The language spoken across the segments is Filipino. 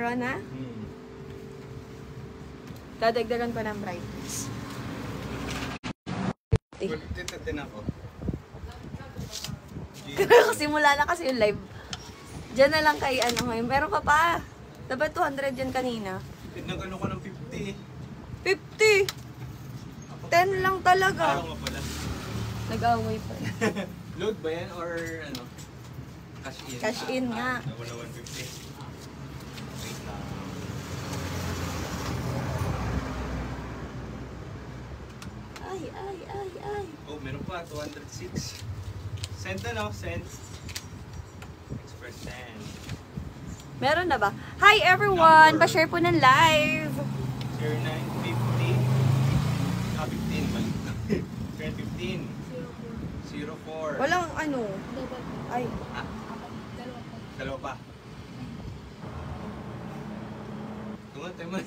Meron na? Dadagdagan ko ng brightness. 50 ako. Simula na kasi yung live. Diyan na lang kay ano ngayon. Meron ka pa. Dapat 200 yan kanina. Nag-ano ko ng 50. 50! 10 lang talaga. Araw nga pala. Nag-away pa. Load ba yan or ano? Cash in? Cash in nga. Wala 150. Wait lang. Ay. Oh, meron pa. 206. Send na no? Send. Express send. Meron na ba? Hi everyone! Pa-share po ng live. 0950. 15. Balik. 15. 04. Walang ano. Ay. Ha? Dalawa pa. Tungan tayo man.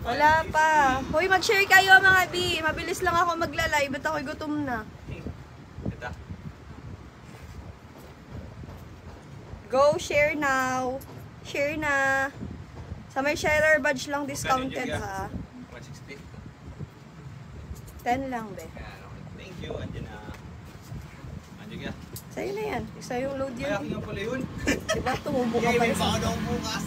Wala pa. Hoy, mag-share kayo mga B. Mabilis lang ako magla-live. Ba't ako'y gutom na? Ito. Go, share now. Share na. Sa may sharer badge lang discounted ha. 160. 10 lang be. Thank you. Andiyan na. Andiyan ka. Sa'yo na yan. Sa'yo yung load Kaya yan. nga pala yun. Diba? Tumubo ka pa May isa. baka daw bukas.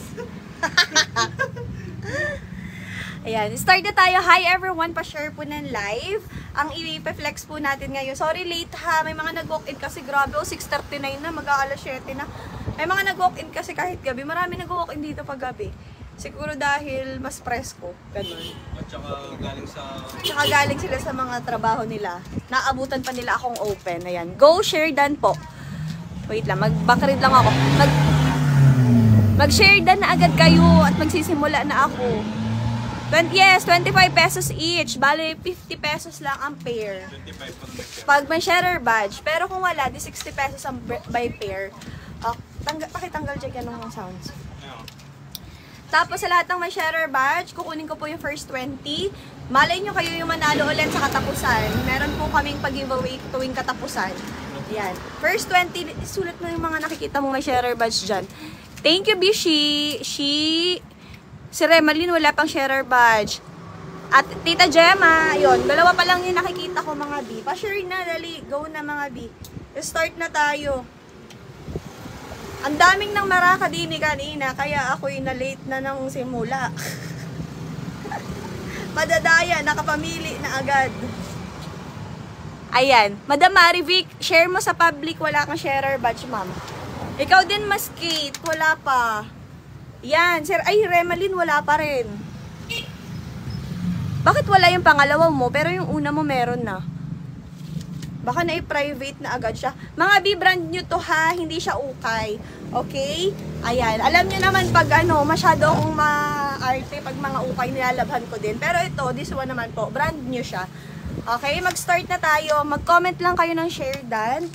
Ayan, start na tayo. Hi everyone, pa-share po ng live. Ang i-flex po natin ngayon. Sorry late ha, may mga nag-walk-in kasi grabe. 6:39 na, mag-aalas 7 na. May mga nag-walk-in kasi kahit gabi. Marami nag-walk-in dito pag gabi. Siguro dahil mas presko. Ganun. At saka galing sa... Tsaka galing sila sa mga trabaho nila. Naabutan pa nila akong open. Ayan. Go, share done po. Wait lang, mag-backread lang ako. Mag-share done na agad kayo at magsisimula na ako. 25 pesos each. Bale, 50 pesos lang ang pair. 25 Pag may sharer badge. Pero kung wala, di 60 pesos ang by pair. Pakitanggal dyan yan ng sounds. Tapos sa lahat ng may sharer badge, kukunin ko po yung first 20. Malay nyo kayo yung manalo ulit sa katapusan. Meron po kaming pag-giveaway tuwing katapusan. Yan. First 20, sulat mo yung mga nakikita mong may sharer badge dyan. Thank you, Bishi. Si Remalyn, wala pang sharer badge. At Tita Gemma, yun. Dalawa pa lang yung nakikita ko mga B. Pa-share na, dali. Go na mga B. Start na tayo. Ang daming nang maraka din kanina, kaya ako'y na-late na ng simula. Madadaya, nakapamili na agad. Ayan. Madam Marivic, share mo sa public, wala kang sharer badge, ma'am. Ikaw din, Mas Kate, wala pa. Yan, sir. Ay, Remalyn, wala pa rin. Bakit wala yung pangalawa mo, pero yung una mo meron na? Baka na-private na agad siya. Mga B, brand new to ha, hindi siya ukay. Okay? Ayan. Alam nyo naman pag ano, masyado akong ma-arte pag mga ukay nilalabhan ko din. Pero ito, this one naman po, brand new siya. Okay, mag-start na tayo. Mag-comment lang kayo ng share done.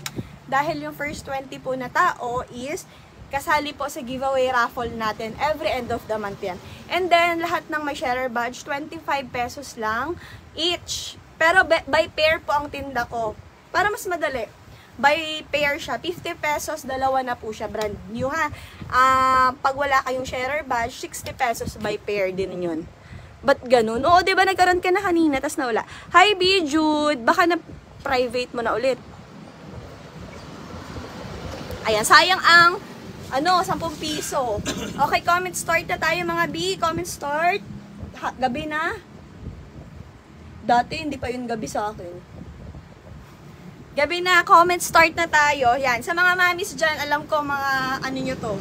Dahil yung first 20 po na tao is kasali po sa giveaway raffle natin every end of the month yan. And then, lahat ng may sharer badge, 25 pesos lang each. Pero by pair po ang tinda ko. Para mas madali. By pair siya. 50 pesos, dalawa na po siya. Brand new ha. Pag wala kayong sharer badge, 60 pesos by pair din yun. Ba't ganun? Oo, diba nagkaroon ka na kanina, tas nawala. Hi, B. Jude. Baka na private mo na ulit. Ayan, sayang ang 10 piso. Okay, comment start na tayo mga B. Comment start. Gabi na. Dati hindi pa yun gabi sa akin. Gabi na, comment start na tayo. Yan, sa mga mamis dyan, alam ko mga ano nyo to.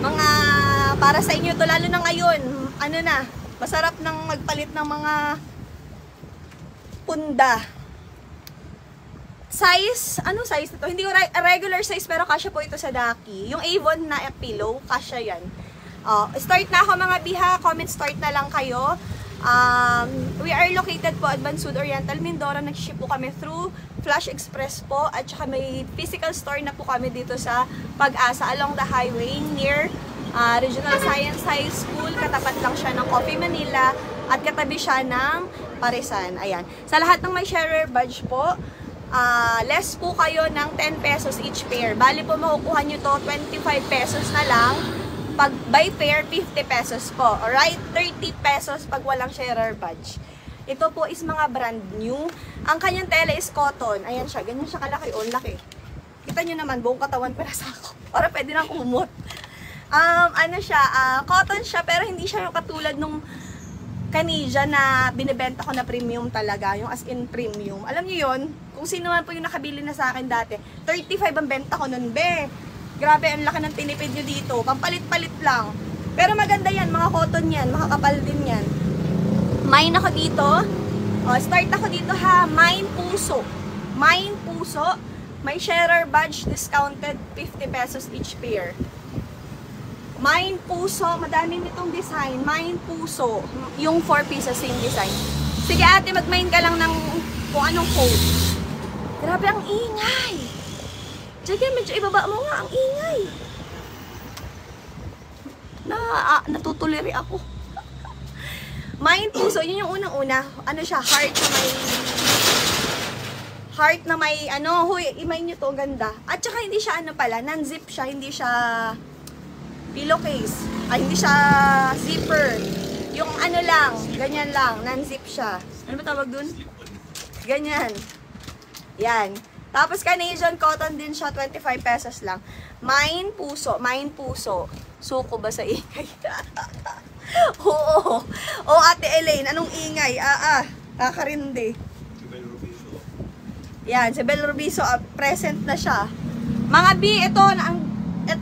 Mga para sa inyo to, lalo na ngayon. Ano na, masarap nang magpalit ng mga punda. Size, ano size ito? Hindi ko regular size pero kasya po ito sa Daki. Yung Avon na pillow, kasya yan. Start na ako mga biha, comment start na lang kayo. We are located po at Bansud Oriental, Mindoro. Nag-ship po kami through Flash Express po at saka may physical store na po kami dito sa Pag-asa along the highway near Regional Science High School. Katapat lang siya ng Coffee Manila at katabi siya ng parisan. Ayan. Sa lahat ng may sharer badge po, less po kayo ng 10 pesos each pair. Bali po makukuha nyo to 25 pesos na lang. Pag by pair, 50 pesos po. Alright? 30 pesos pag walang sharer badge. Ito po is mga brand new. Ang kanyang tela is cotton. Ayan siya. Ganyan siya kalaki. O, laki. Kita nyo naman, buong katawan pera sa ako. Para pwede nang kumot. Ano siya, cotton siya, pero hindi siya yung katulad nung Canadian na binibenta ko na premium talaga. Yung as in premium. Alam nyo yun? Kung sino man po yung nakabili na sa akin dati, 35 ang benta ko nun, be. Grabe, ang laki ng tinipid nyo dito. Pampalit-palit lang. Pero maganda yan, mga cotton yan. Makakapal din yan. Mine ako dito. Start ako dito ha. Mine Puso. Mine Puso. May sharer badge discounted 50 pesos each pair. Mine Puso. Madami nitong design. Mine Puso. Yung 4 pieces same design. Sige ate, mag-mine ka lang ng kung anong code. Grabe, ang ingay. Sige, medyo ibaba mo nga. Ang ingay. Natutuliri ako. Mine Puso, yun yung unang-una. Ano siya, heart na may ano, huy, imay nyo to, ganda. At saka hindi siya ano pala, non-zip siya, hindi siya pillowcase. Ay, hindi siya zipper. Yung ano lang, ganyan lang, non-zip siya. Ano ba tawag dun? Ganyan. Yan. Tapos Canadian cotton din siya, 25 pesos lang. Mine Puso, Mine Puso. Suko ba sa ingay? Oo. O ate Elaine, anong ingay? Kakarindi. Yan, si Bel Rubiso, present na siya. Mga B, ito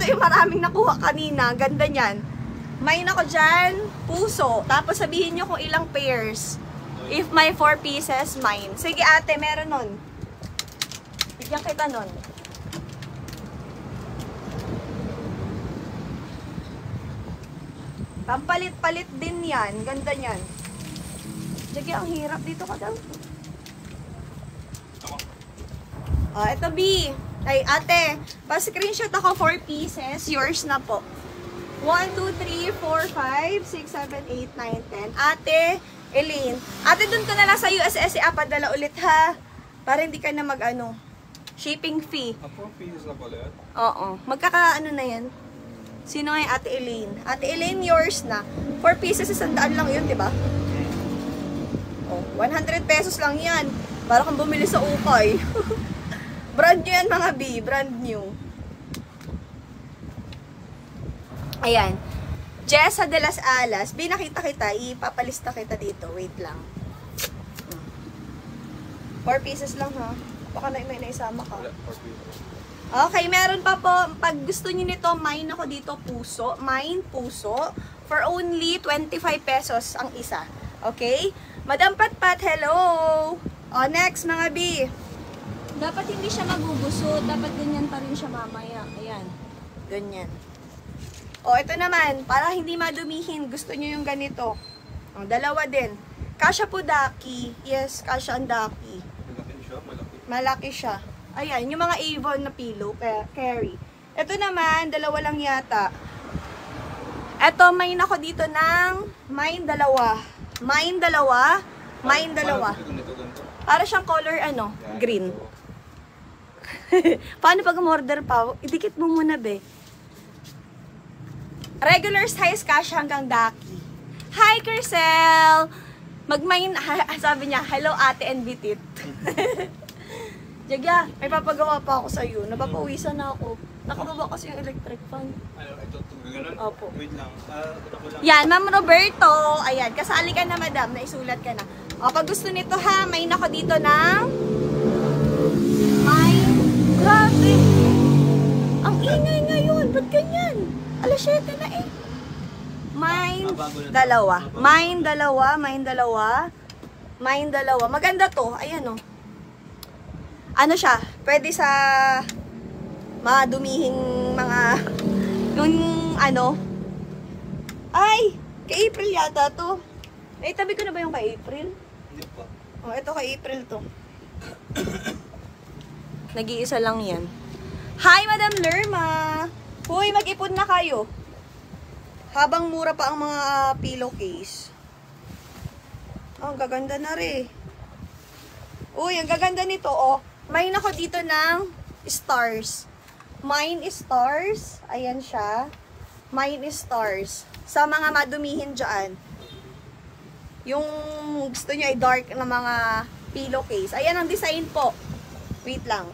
yung maraming nakuha kanina. Ganda niyan. May nako dyan, Puso. Tapos sabihin nyo kung ilang pairs. If may 4 pieces, mine. Sige ate, meron nun. Bigyan kita nun. Pampalit-palit din yan. Ganda niyan. Sige, ang hirap dito ka daw. Ito B. Ay, ate, pa-screenshot ako 4 pieces. Yours na po. 1, 2, 3, 4, 5, 6, 7, 8, 9, 10. Ate, Elaine. Ate, dun ka na lang sa USSA. Padala ulit ha. Para hindi ka na mag-ano. Shipping fee. 4 pieces na pala yan? Oo. Magkaka-ano na yan? Sino nga yung Ate Elaine? Ate Elaine, yours na. 4 pieces, 100 lang yun, di ba? Oh, 100 pesos lang yan. Para kang bumili sa ukay. Brand new yan mga B. Brand new. Ayan. Jessa de las Alas. B, nakita kita. Ipapalista kita dito. Wait lang. 4 pieces lang ha. Baka may naisama ka. Okay, meron pa po. Pag gusto niyo nito, mine ako dito, Puso. Mine Puso. For only 25 pesos ang isa. Okay? Madam Patpat, hello! O, next mga B. Dapat hindi siya magugusot. Dapat ganyan pa rin siya mamaya. Ayan. Ganyan. O, ito naman. Para hindi madumihin. Gusto nyo yung ganito. O, dalawa din. Kasha po Daki. Yes, kasha ang Daki. Malaki siya, malaki. Malaki siya. Ayan, yung mga Avon na pillow. Carry. Ito naman, dalawa lang yata. Ito, mine ako dito ng mine dalawa. Mine dalawa. Mine dalawa. Para siyang color, ano, green. Paano pag umorder pa? Idikit mo muna, be. Regular size cash hanggang Daki. Hi, Kersel! Mag-mine, sabi niya, hello ate and bitit. Jagya, may papagawa pa ako sa'yo. Napapawisan na ako. Nakababa kasi yung electric fan. Ano, ito, gano'n? Opo. Wait lang. Ito ko lang. Yan, Ma'am Roberto. Ayan, kasali ka na, madam. Naisulat ka na. O, pag gusto nito ha, may nako dito ng... Grabe. Ang ingay ngayon. Ba't ganyan? Alas 7 na eh. Mine dalawa. Mine dalawa. Mine dalawa. Mine dalawa. Maganda to. Ayan o. Ano siya? Pwede sa madumihing mga yung ano. Ay! Kay April yata to. Eh, tabi ko na ba yung kay April? Hindi pa. Oh, ito kay April to. Nag-iisa lang yan. Hi, Madam Lerma! Hoy, mag-ipon na kayo. Habang mura pa ang mga pillowcase. Oh, ang gaganda na rin. Uy, ang gaganda nito, oh. May ako dito ng stars. Mine is stars. Ayan siya. Mine is stars. Sa mga madumihin dyan. Yung gusto nyo ay dark na mga pillowcase. Ayan ang design po. Wait lang.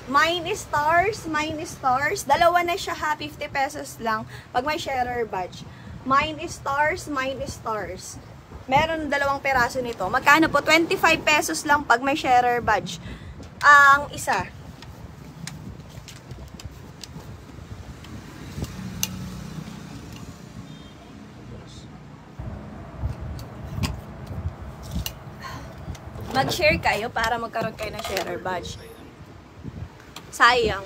Mine is stars. Mine is stars. Dalawa na siya ha. 50 pesos lang. Pag may sharer badge. Mine is stars. Mine is stars. Meron dalawang peraso nito. Magkano po? 25 pesos lang pag may sharer badge. Ang isa. Mag-share kayo para magkaroon kayo ng sharer badge. Sayang.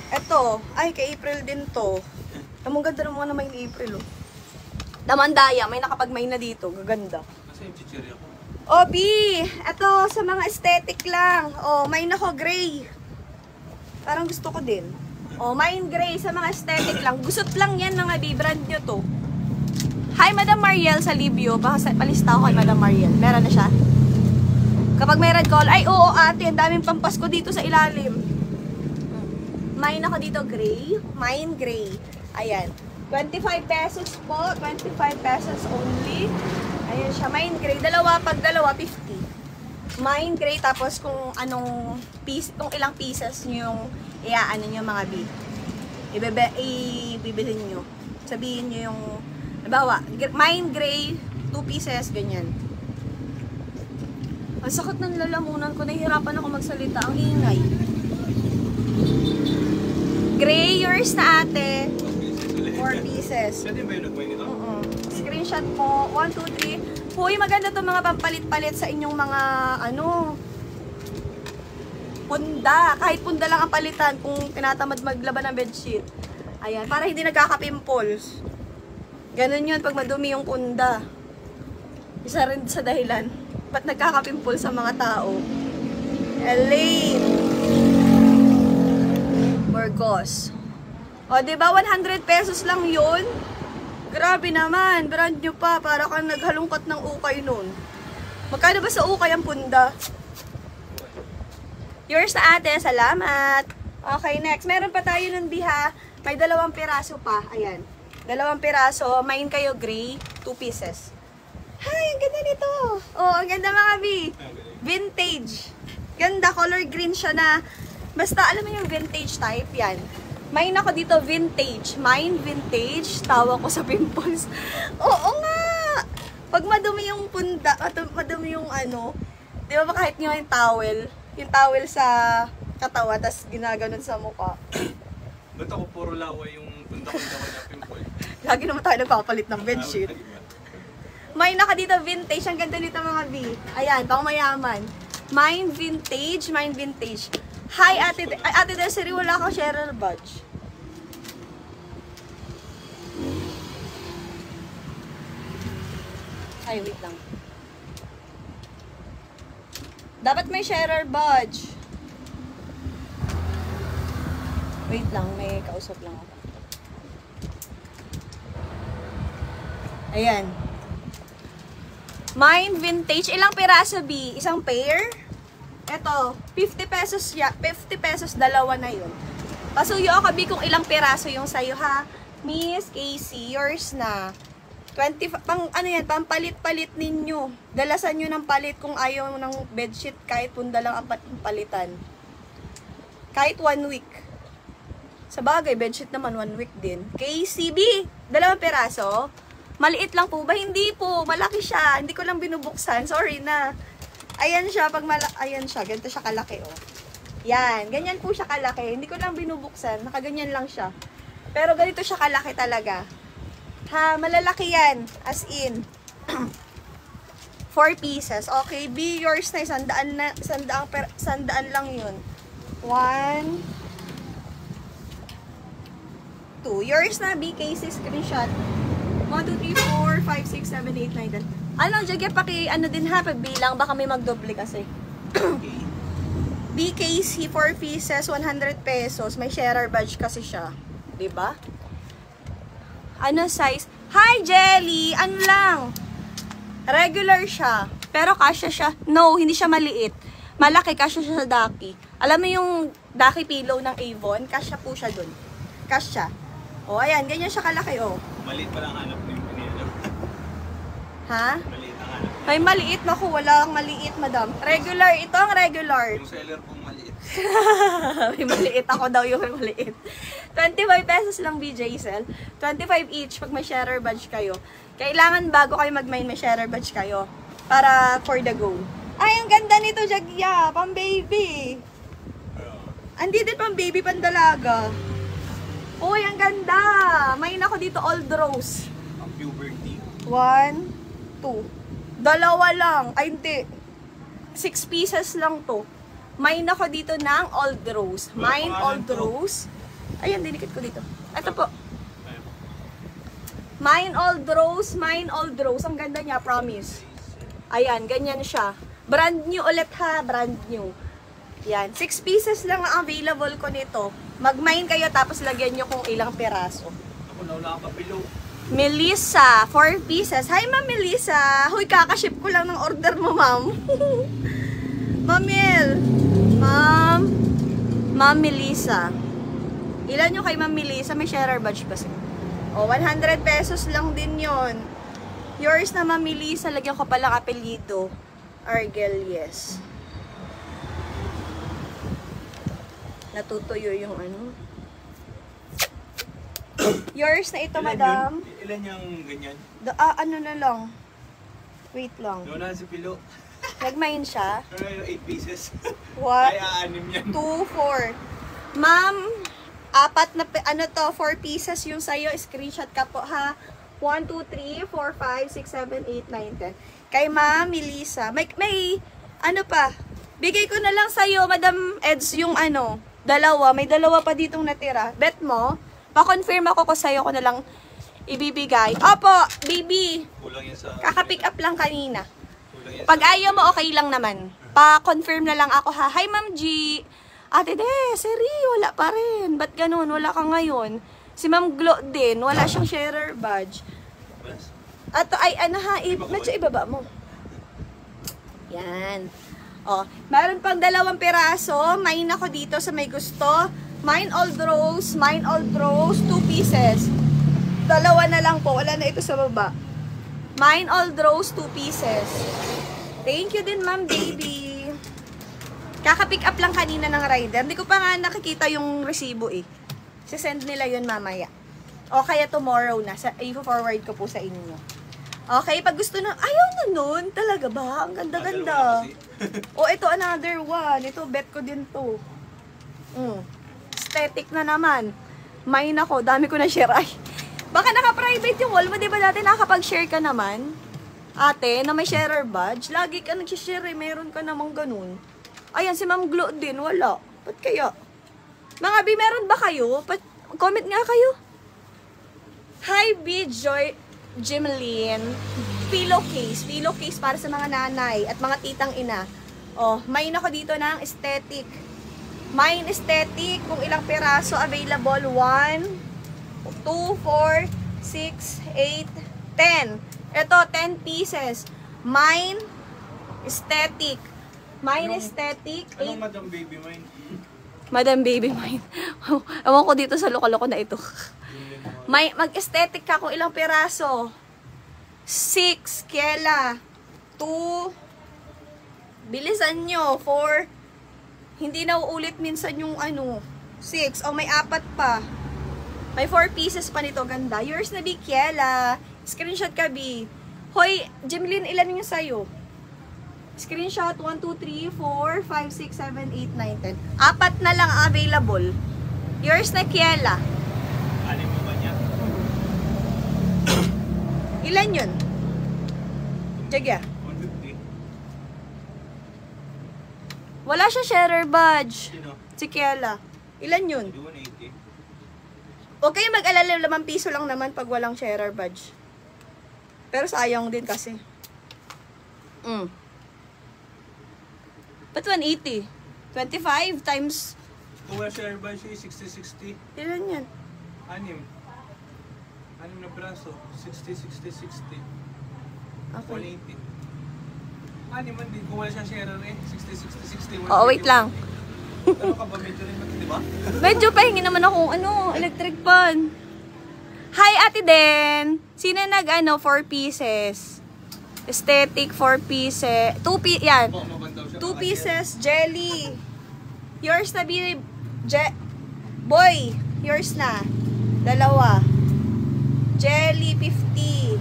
Eto. Ay, kay April din to. Ang ganda naman na may ni April, oh. Damandaya, may nakapag-may na dito. Gaganda. Kasi yung chichirya ko. O, B! Ito, sa mga aesthetic lang. O, may nako gray. Parang gusto ko din. O, mine gray sa mga aesthetic lang. Gusot lang yan mga B. Brand nyo to. Hi, Madam Mariel sa Libyo. Baka palista ako kay Madam Mariel. Meron na siya? Kapag may red call, ay, oo ate, ang daming pampasko dito sa ilalim. Mine ako dito gray. Mine gray. Ayan. 25 pesos po. 25 pesos only. Ayan siya. Mine gray. Dalawa, pag dalawa, 50. Mine gray. Tapos kung anong piece, kung ilang pieces nyo yung iaano nyo mga B. Ibibilhin nyo. Sabihin nyo yung, nabawa, mine gray, 2 pieces, ganyan. Ang sakit ng lalamunan ko. Nahihirapan ako magsalita. Ang ingay. Gray, yours na ate. 4 pieces. Pwede ba yung nagmay nito? Screenshot po. 1, 2, 3. Huy, maganda to mga pampalit-palit sa inyong mga, ano, punda. Kahit punda lang ang palitan kung tinatamad maglaban ng bedsheet. Ayan, para hindi nagkaka-pimples. Ganun yun pag madumi yung punda. Isa rin sa dahilan. Ba't nagkaka-pimples sa mga tao? Elaine. Burgos. O, diba? 100 pesos lang yun. Grabe naman. Brand nyo pa. Para kang naghalungkat ng ukay nun. Magkano ba sa ukay ang punda? Yours na ate. Salamat. Okay, next. Meron pa tayo nun, Biha. May 2 piraso pa. Ayan. 2 piraso. Main kayo gray. 2 pieces. Hi, ang ganda nito. Oh, ang ganda mga B. Vintage. Ganda. Color green siya na. Basta alam mo yung vintage type. Yan. Mine ako dito, vintage. Mine, vintage. Tawa ko sa pimples. Oo nga! Pag madumi yung punda, madumi yung ano, di ba kahit nyo yung towel sa katawa, tas ginaganon sa mukha. Ba't ako puro laway yung punta-punta ko na pimple? Lagi naman tayo nagpapalit ng bedsheet. Mine ako dito, vintage. Ang ganda nito mga B. Ayan, pang mayaman. Mine, vintage. Mine, vintage. Hi, Ate Desiree, wala akong sharer badge. Ay, wait lang. Dapat may sharer badge. Wait lang, may kausap lang ako. Ayan. Mine vintage. Ilang piraso, B? Isang pair? Eto, 50 pesos ya, 50 pesos dalawa na yun. Pasuyo ako, B, kung ilang piraso yung sayo, ha? Miss Casey, yours na. 20, pang, ano yan, pampalit-palit ninyo. Dalasan nyo ng palit kung ayaw ng bedsheet, kahit punda lang ang palitan. Kahit 1 week. Sa bagay, bedsheet naman 1 week din. KCB, 2 piraso. Maliit lang po ba? Hindi po, malaki siya. Hindi ko lang binubuksan, sorry na. Ayan siya, ayan siya, ganito siya kalaki, oh. Yan, ganyan po siya kalaki. Hindi ko lang binubuksan, nakaganyan lang siya. Pero ganito siya kalaki talaga. Ha, malalaki yan, as in. 4 pieces. Okay, B, yours na, 100 lang yun. 1, 2. Yours na, B, Casey, screenshot. 1, 2, 3, 4, 5, 6, 7, 8, 9, 10. Ano, Jagge, ano din ha, pagbilang, baka may magdoble kasi. BKC, 4 pieces, 100 pesos. May sharer badge kasi siya. Diba? Ano size? Hi, Jelly! Ano lang? Regular siya. Pero kasya siya. No, hindi siya maliit. Malaki, kasya siya sa Daki. Alam mo yung Daki pillow ng Avon? Kasya po siya dun. Kasya. O, ayan. Ganyan siya kalaki, o. Maliit pa lang hanap ni Pinelo. Ha? Maliit ang hanap. May maliit. Naku, wala kang maliit, madam. Regular. Ito ang regular. Yung seller pong maliit. May maliit. Ako daw yung may maliit. 25 pesos lang, BJ Sel. 25 each pag may sharer badge kayo. Kailangan bago kayo mag-mine, may sharer badge kayo. Para for the go. Ay, ang ganda nito, Jagya. Pang baby. Andi din pang baby, pang dalaga. Uy, ang ganda. May ako dito, old rose. Ang puberty. 1, 2. Dalawa lang. Ay, hindi. 6 pieces lang to. May ako dito ng old rose. Mine old rose. Ayan, dinikit ko dito. Ito po. Mine old rose, mine old rose. Ang ganda niya, promise. Ayan, ganyan siya. Brand new ulit ha, brand new. Yan, 6 pieces lang ang available ko nito. Mag-mine kayo tapos lagyan nyo kung ilang peraso. Ako na wala kang pillow. Melissa, 4 pieces. Hi, Ma'am Melissa. Huy, kakaship ko lang ng order mo, Ma'am. Mamil. Ma'am Melissa. Ilan nyo kay Ma'am Melissa? May sharer badge kasi. O, 100 pesos lang din yon. Yours na Ma'am Melissa. Lagyan ko palang apelyido. Argel, yes. Natutuyo yung ano. Yours na ito, Ilan madam. yun? Ilan yung ganyan? Ano na lang. Wait lang. Doon na si Pilo. Nag-mine siya. Ano yung 8 pieces? What? Ay, aanim yan. 2, 4. Ma'am, apat na, ano to, 4 pieces yung sa'yo. Screenshot ka po, ha? 1, 2, 3, 4, 5, 6, 7, 8, 9, 10. Kay Ma'am Melissa. May, ano pa? Bigay ko na lang sa'yo, Madam Eds, yung ano, dalawa. May dalawa pa ditong natira. Bet mo? Pa-confirm ako ko sa'yo ko na lang ibibigay. Opo, baby. Kulang yan sa... Kaka-pick up lang kanina. Kulang yan Pag ayaw mo, okay lang naman. Pa-confirm na lang ako, ha? Hi, Ma'am G. Ate Desiree, wala pa rin. Ba't ganun? Wala ka ngayon. Si Ma'am Glo din, wala siyang sharer badge. At ay, ano ha, medyo ibaba mo. Yan. Oh, meron pang 2 piraso. Mine ako dito sa may gusto. Mine old rose, 2 pieces. 2 na lang po, wala na ito sa baba. Mine old rose, 2 pieces. Thank you din, Ma'am Baby. Kaka-pick up lang kanina ng rider. Hindi ko pa nga nakikita yung resibo eh. Sisend nila yun mamaya. O kaya tomorrow na. I-forward ko po sa inyo. Okay, pag gusto na, ayaw na nun. Talaga ba? Ang ganda-ganda. O ito another one. Ito, bet ko din to. Aesthetic na naman. Mine ako. Dami ko na share. Ay, baka naka-private yung wall mo. Diba dati nakapag-share ka naman? Ate, na may sharer badge. Lagi ka nag-share eh. Meron ka namang ganun. Ayan, si Ma'am Glo din. Wala. Ba't kaya? Mga B, meron ba kayo? Comment nga kayo. Hi, B. Joy Jimlyn. Pillowcase. Pillowcase para sa mga nanay at mga titang ina. Oh, mine ako dito ng aesthetic. Mine aesthetic. Kung ilang peraso available. 1, 2, 4, 6, 8, 10. Ito, 10 pieces. Mine aesthetic. Mine aesthetic. Anong Madam Baby mine? Madam Baby mine. Ewan ko dito sa loko-loko na ito. Mag-aesthetic ka kung ilang peraso. 6, Kiela. 2, bilisan nyo. 4, hindi na uulit minsan yung ano. 6, may 4 pa. May 4 pieces pa nito. Ganda. Yours na, B, Kiela. Screenshot ka, B. Hoy, Jimlyn, ilan yung sa'yo? Screenshot, 1, 2, 3, 4, 5, 6, 7, 8, 9, 10. 4 na lang available. Yours na, Kiela. Anim mo ba niya? Ilan yun? Jagya. 150. Wala siya sharer badge. Sino? Si Kiela. Ilan yun? 180. Huwag kayo mag-alala, 5 piso lang naman pag walang sharer badge. Pero sayang din kasi. Ba't 180? 25 times... Kung wala share ba siya, 60-60. Ilan yan? Anim. Anim na braso. 60, 60, 60. Okay. 180. Anim man din. Kung wala siyang sharer eh. 60, 60, 60. Oo, wait lang. Ano ka ba? Medyo rin di ba? Medyo pahingi naman akong electric pan. Hi, Ate Den. Sino nag 4 pieces? Aesthetic 4 pieces. 2 yan. 2 pieces jelly. Yours na boy, yours na. Dalawa. Jelly 50.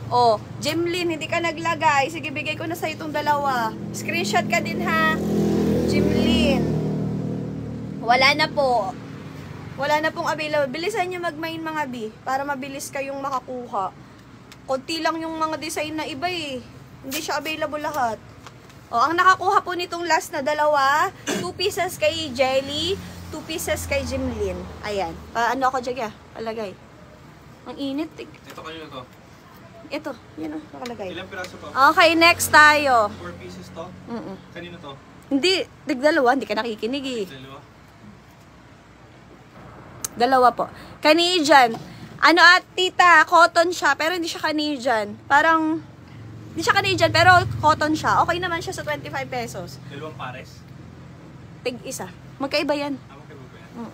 Oh, Jimlyn, hindi ka naglagay. Sige, bigay ko na sa'yo itong dalawa. Screenshot ka din ha. Jimlyn. Wala na po. Wala na pong available. Bilisan nyo mag-mine mga B. Para mabilis kayong makakuha. Konti lang yung mga design na iba eh. Hindi siya available lahat. O, ang nakakuha po nitong last na dalawa, 2 pieces kay Jelly, 2 pieces kay Jimlyn. Ayan. Ano ako dyan palagay. Ang init. Ito kanino to? Ito, yun o, nakalagay. Ilang piraso to? Okay, next tayo. 4 pieces to? Kanino to? Hindi, dalawa, hindi ka nakikinig eh. Dalawa? Dalawa po. Canadian. Ano tita, cotton siya, pero hindi siya Canadian. Parang, hindi siya Canadian, pero cotton siya. Okay naman siya sa 25 pesos. Dalawang pares? Tig isa. Magkaiba yan. Magkaiba ba yan?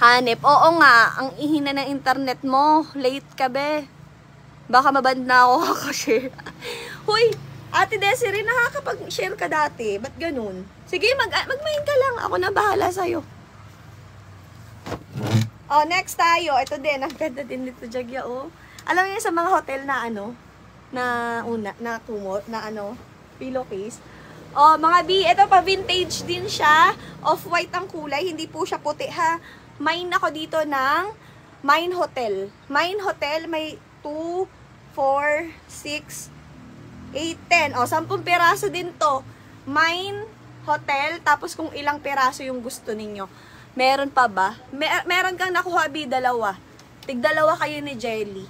Hanep, oo nga, ang ihina ng internet mo. Late ka be. Baka maband na ako kakashare. Huy, Ate Desiree, nakakapag-share ka dati. Ba't ganun? Sige, mag-main ka lang. Ako na bahala sa'yo. Oh, next tayo. Ito din. Ang ganda din dito, Jagya, oh. Alam niyo sa mga hotel na pillowcase. Oh, mga B, ito pa vintage din siya. Off-white ang kulay. Hindi po siya puti, ha. Mine ako dito ng Mine Hotel. Mine Hotel may 2, 4, 6, 8, 10. O, 10 piraso din to. Mine Hotel. Tapos kung ilang piraso yung gusto ninyo. Meron pa ba? Meron kang nakuha, B, dalawa. Tig-dalawa kayo ni Jelly.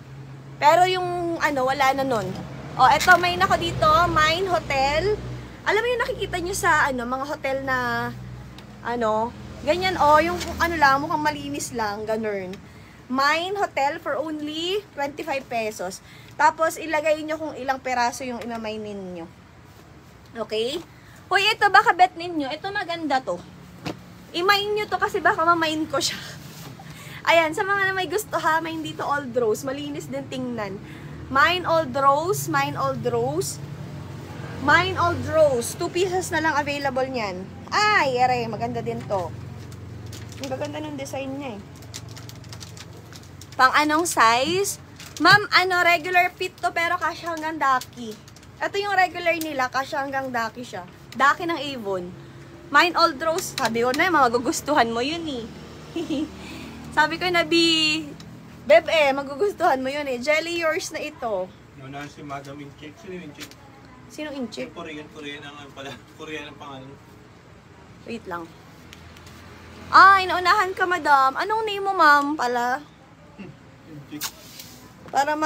Pero yung wala na nun. O, eto, may nako dito. Mine Hotel. Alam mo yung nakikita nyo sa mga hotel na ganyan, yung lang, mukhang malinis lang, ganun. Mine Hotel for only 25 pesos. Tapos, ilagay nyo kung ilang peraso yung imamine ninyo. Okay? Hoy, ito, baka bet ninyo. Ito maganda to. I-mine nyo to kasi baka ma-mine ko siya. Ayan, sa mga na may gusto ha, mine dito Old Rose. Malinis din tingnan. Mine Old Rose, Mine Old Rose. Mine Old Rose. 2 pieces na lang available niyan. Ay, ere, maganda din to. Ang gaganda ng design niya eh. Pang anong size? Ma'am, regular fit to pero kasya hanggang daki. Ito yung regular nila, kasya hanggang daki siya. Daki ng Avon. Mine Old Rose, sabi ko na, magugustuhan mo yun eh. Sabi ko na, Beb magugustuhan mo yun eh. Jelly yours na ito. Naunahan si Madam Incheck. Sino yung Incheck? Sino Incheck? Korean ang pangalan. Wait lang. Ay, naunahan ka, madam. Anong name mo, ma'am, pala? Incheck. Para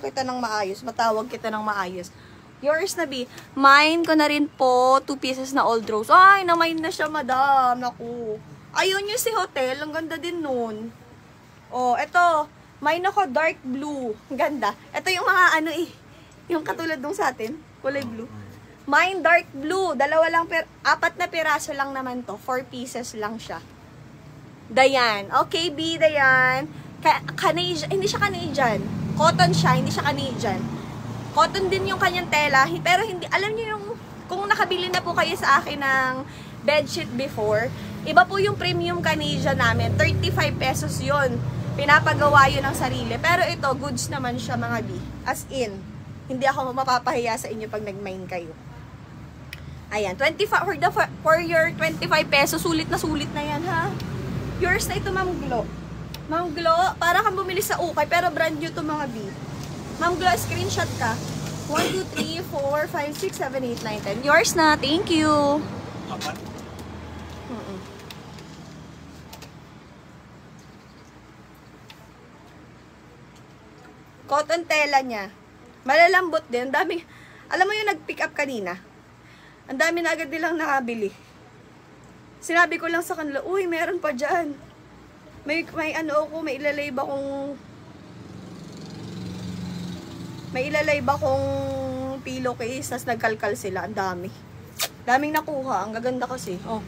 kita ng maayos. Matawag kita ng maayos. Yours na, B. Mine ko na rin po. 2 pieces na Old Rose. Ay, na-mine na siya, madam. Naku. Ayun yung si hotel. Ang ganda din nun. Oh, eto. Mine ako dark blue. Ang ganda. Ito yung mga yung katulad nung sa atin. Kulay blue. Mine dark blue. 4 na piraso lang naman to. 4 pieces lang siya. Dayan. Okay, B, Dayan. Canadian. Hindi siya Canadian. Cotton siya. Hindi siya Canadian. Cotton din yung kanyang tela. Pero hindi, alam niyo yung, kung nakabili na po kayo sa akin ng bedsheet before, iba po yung premium Canadian namin. 35 pesos yun. Pinapagawa yun ng sarili. Pero ito, goods naman siya mga B. As in, hindi ako mapapahiya sa inyo pag nag-mine kayo. Ayan, 25 for your 25 pesos, sulit na yan ha. Yours na ito, Ma'am Glo. Ma'am Glo, para kang bumili sa ukay, pero brand new to mga B. Ma'am Glo, screenshot ka. 1, 2, 3, 4, 5, 6, 7, 8, 9, 10. Yours na, thank you. Apat? Cotton tela niya. Malalambot din. Dami. Alam mo yung nag-pick up kanina? Ang dami na agad nilang nakabili. Sinabi ko lang sa kanila, uy, meron pa dyan. May ano ako, may ilalive akong pillowcase, tas nagkalkal sila, ang dami. Daming nakuha, ang gaganda kasi. Oh.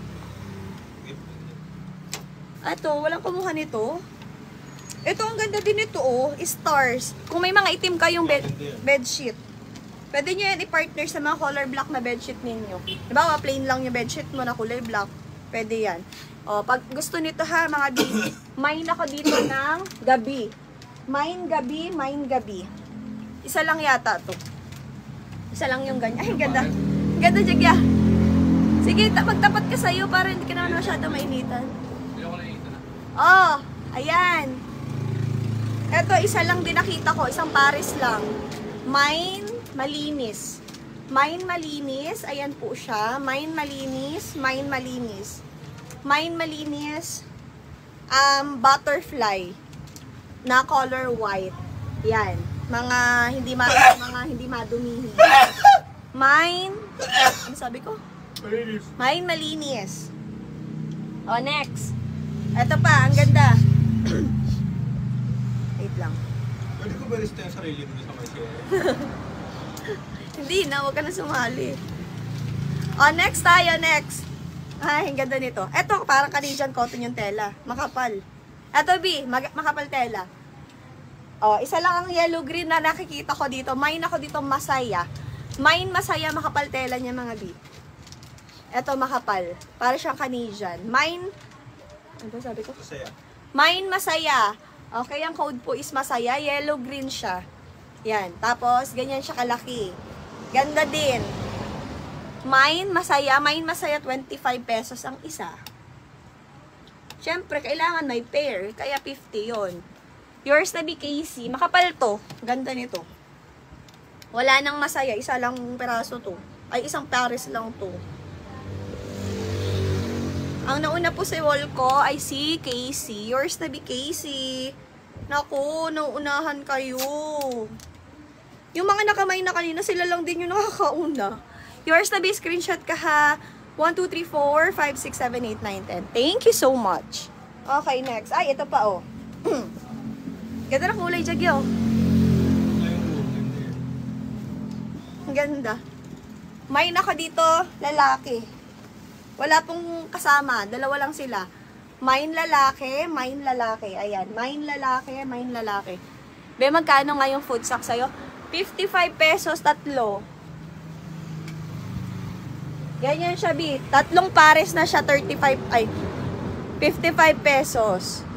Ito, walang kumuha nito. Ito, ang ganda din ito, oh, stars. Kung may mga itim kayong bedsheet, pwede nyo yan i-partner sa mga color block na bedsheet ninyo. Diba, plain lang yung bedsheet mo na kulay black. Pwede yan. O, pag gusto nito ha, mga baby, mine ako dito ng gabi. Mine gabi. Isa lang yata to. Isa lang yung ganyan. Ay, ganda. Ganda, Jagya. Sige, magtapat ka sa'yo para hindi ka naman masyado mainitan. Oh, ayan. Ito, isa lang din nakita ko. Isang pares lang. Mine malinis. Mine malinis. Ayan po siya. Mine malinis. Butterfly na color white. Yan. Mga hindi madumihin. Mine, ano sabi ko? Malinis. Mine malinis. O, next. Ito pa, ang ganda. Wait lang. Pwede ko ba lista yung sarili mo sa mga Hindi na, huwag ka na sumali. O, next tayo, next. Ay, ang ganda nito. Ito, parang Canadian cotton yung tela. Makapal. Ito, B, makapal tela. O, isa lang ang yellow-green na nakikita ko dito. Mine ako dito, Masaya. Mine Masaya, makapal tela niya, mga B. Ito, makapal. Para siyang Canadian. Mine, ano sabi ko? Masaya. Mine Masaya. Okay, ang code po is Masaya. Yellow-green siya. Yan. Tapos, ganyan siya kalaki. Ganda din. Mine Masaya, 25 pesos ang isa. Siyempre, kailangan may pair. Kaya 50 yon. Yours na BKC. Makapal to. Ganda nito. Wala nang Masaya. Isa lang peraso to. Ay, isang pares lang to. Ang nauna po sa wall ko ay si Casey. Yours na BKC. Naku, nauunahan kayo. Yung mga nakamay na kanina, sila lang din yung nakakauna. Yours na be screenshot ka ha. 1, 2, 3, 4, 5, 6, 7, 8, 9, 10. Thank you so much. Okay, next. Ay, ito pa oh. Ganda na kulay, Jagyo. Ang ganda. May naka dito, lalaki. Wala pong kasama. Dalawa lang sila. Mine lalaki. Ayan. Mine lalaki. Be, magkano nga yung food sack sa'yo? 55 pesos, tatlo. Ganyan siya, B. Tatlong pares na siya, 55 pesos.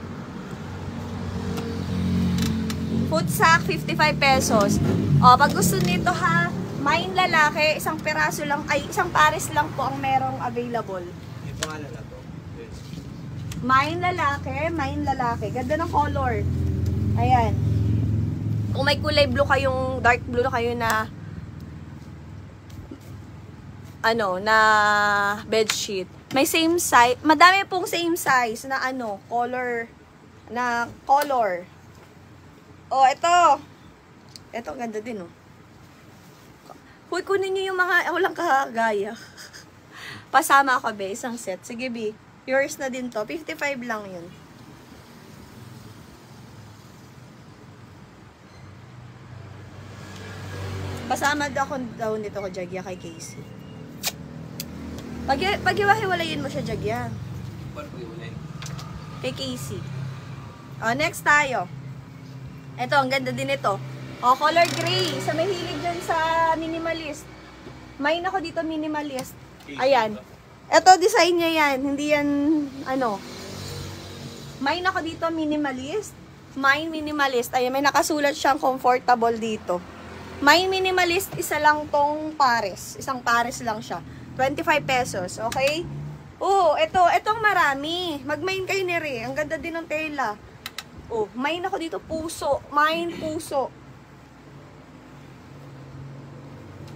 Food sack, 55 pesos. O, pag gusto nito ha, mine lalaki, isang peraso lang, isang pares lang po ang merong available. Yung pangalan na to. Mine lalaki. Ganda ng color. Ayan. Kung may kulay blue kayong, dark blue na kayo na na bedsheet. May same size, madami pong same size na color. Oh, ito. Ito, ganda din, oh. Huy, kunin nyo yung mga, walang kagaya. Pasama ako, be, isang set. Sige, B. Yours na din to. 55 lang yun. Pasama ako daw nito ko, Jagya, kay Casey. Pag-iwahiwalayin mo siya, Jagya. Paano pag-iwalay? Kay Casey. O, next tayo. Ito, ang ganda din ito. O, color gray. Sa may hilig dyan sa minimalist. Mine ako dito minimalist. Ayan. Ito, design niya yan. Hindi yan, Mine ako dito minimalist. Mine minimalist. Ayan, may nakasulat siyang comfortable dito. Mine minimalist, isa lang tong pares. Isang pares lang siya. 25 pesos, okay? Oh, etong marami. Mag-mine kayo ni Re. Ang ganda din ng tela. Oh, mine ako dito, puso. Mine, puso.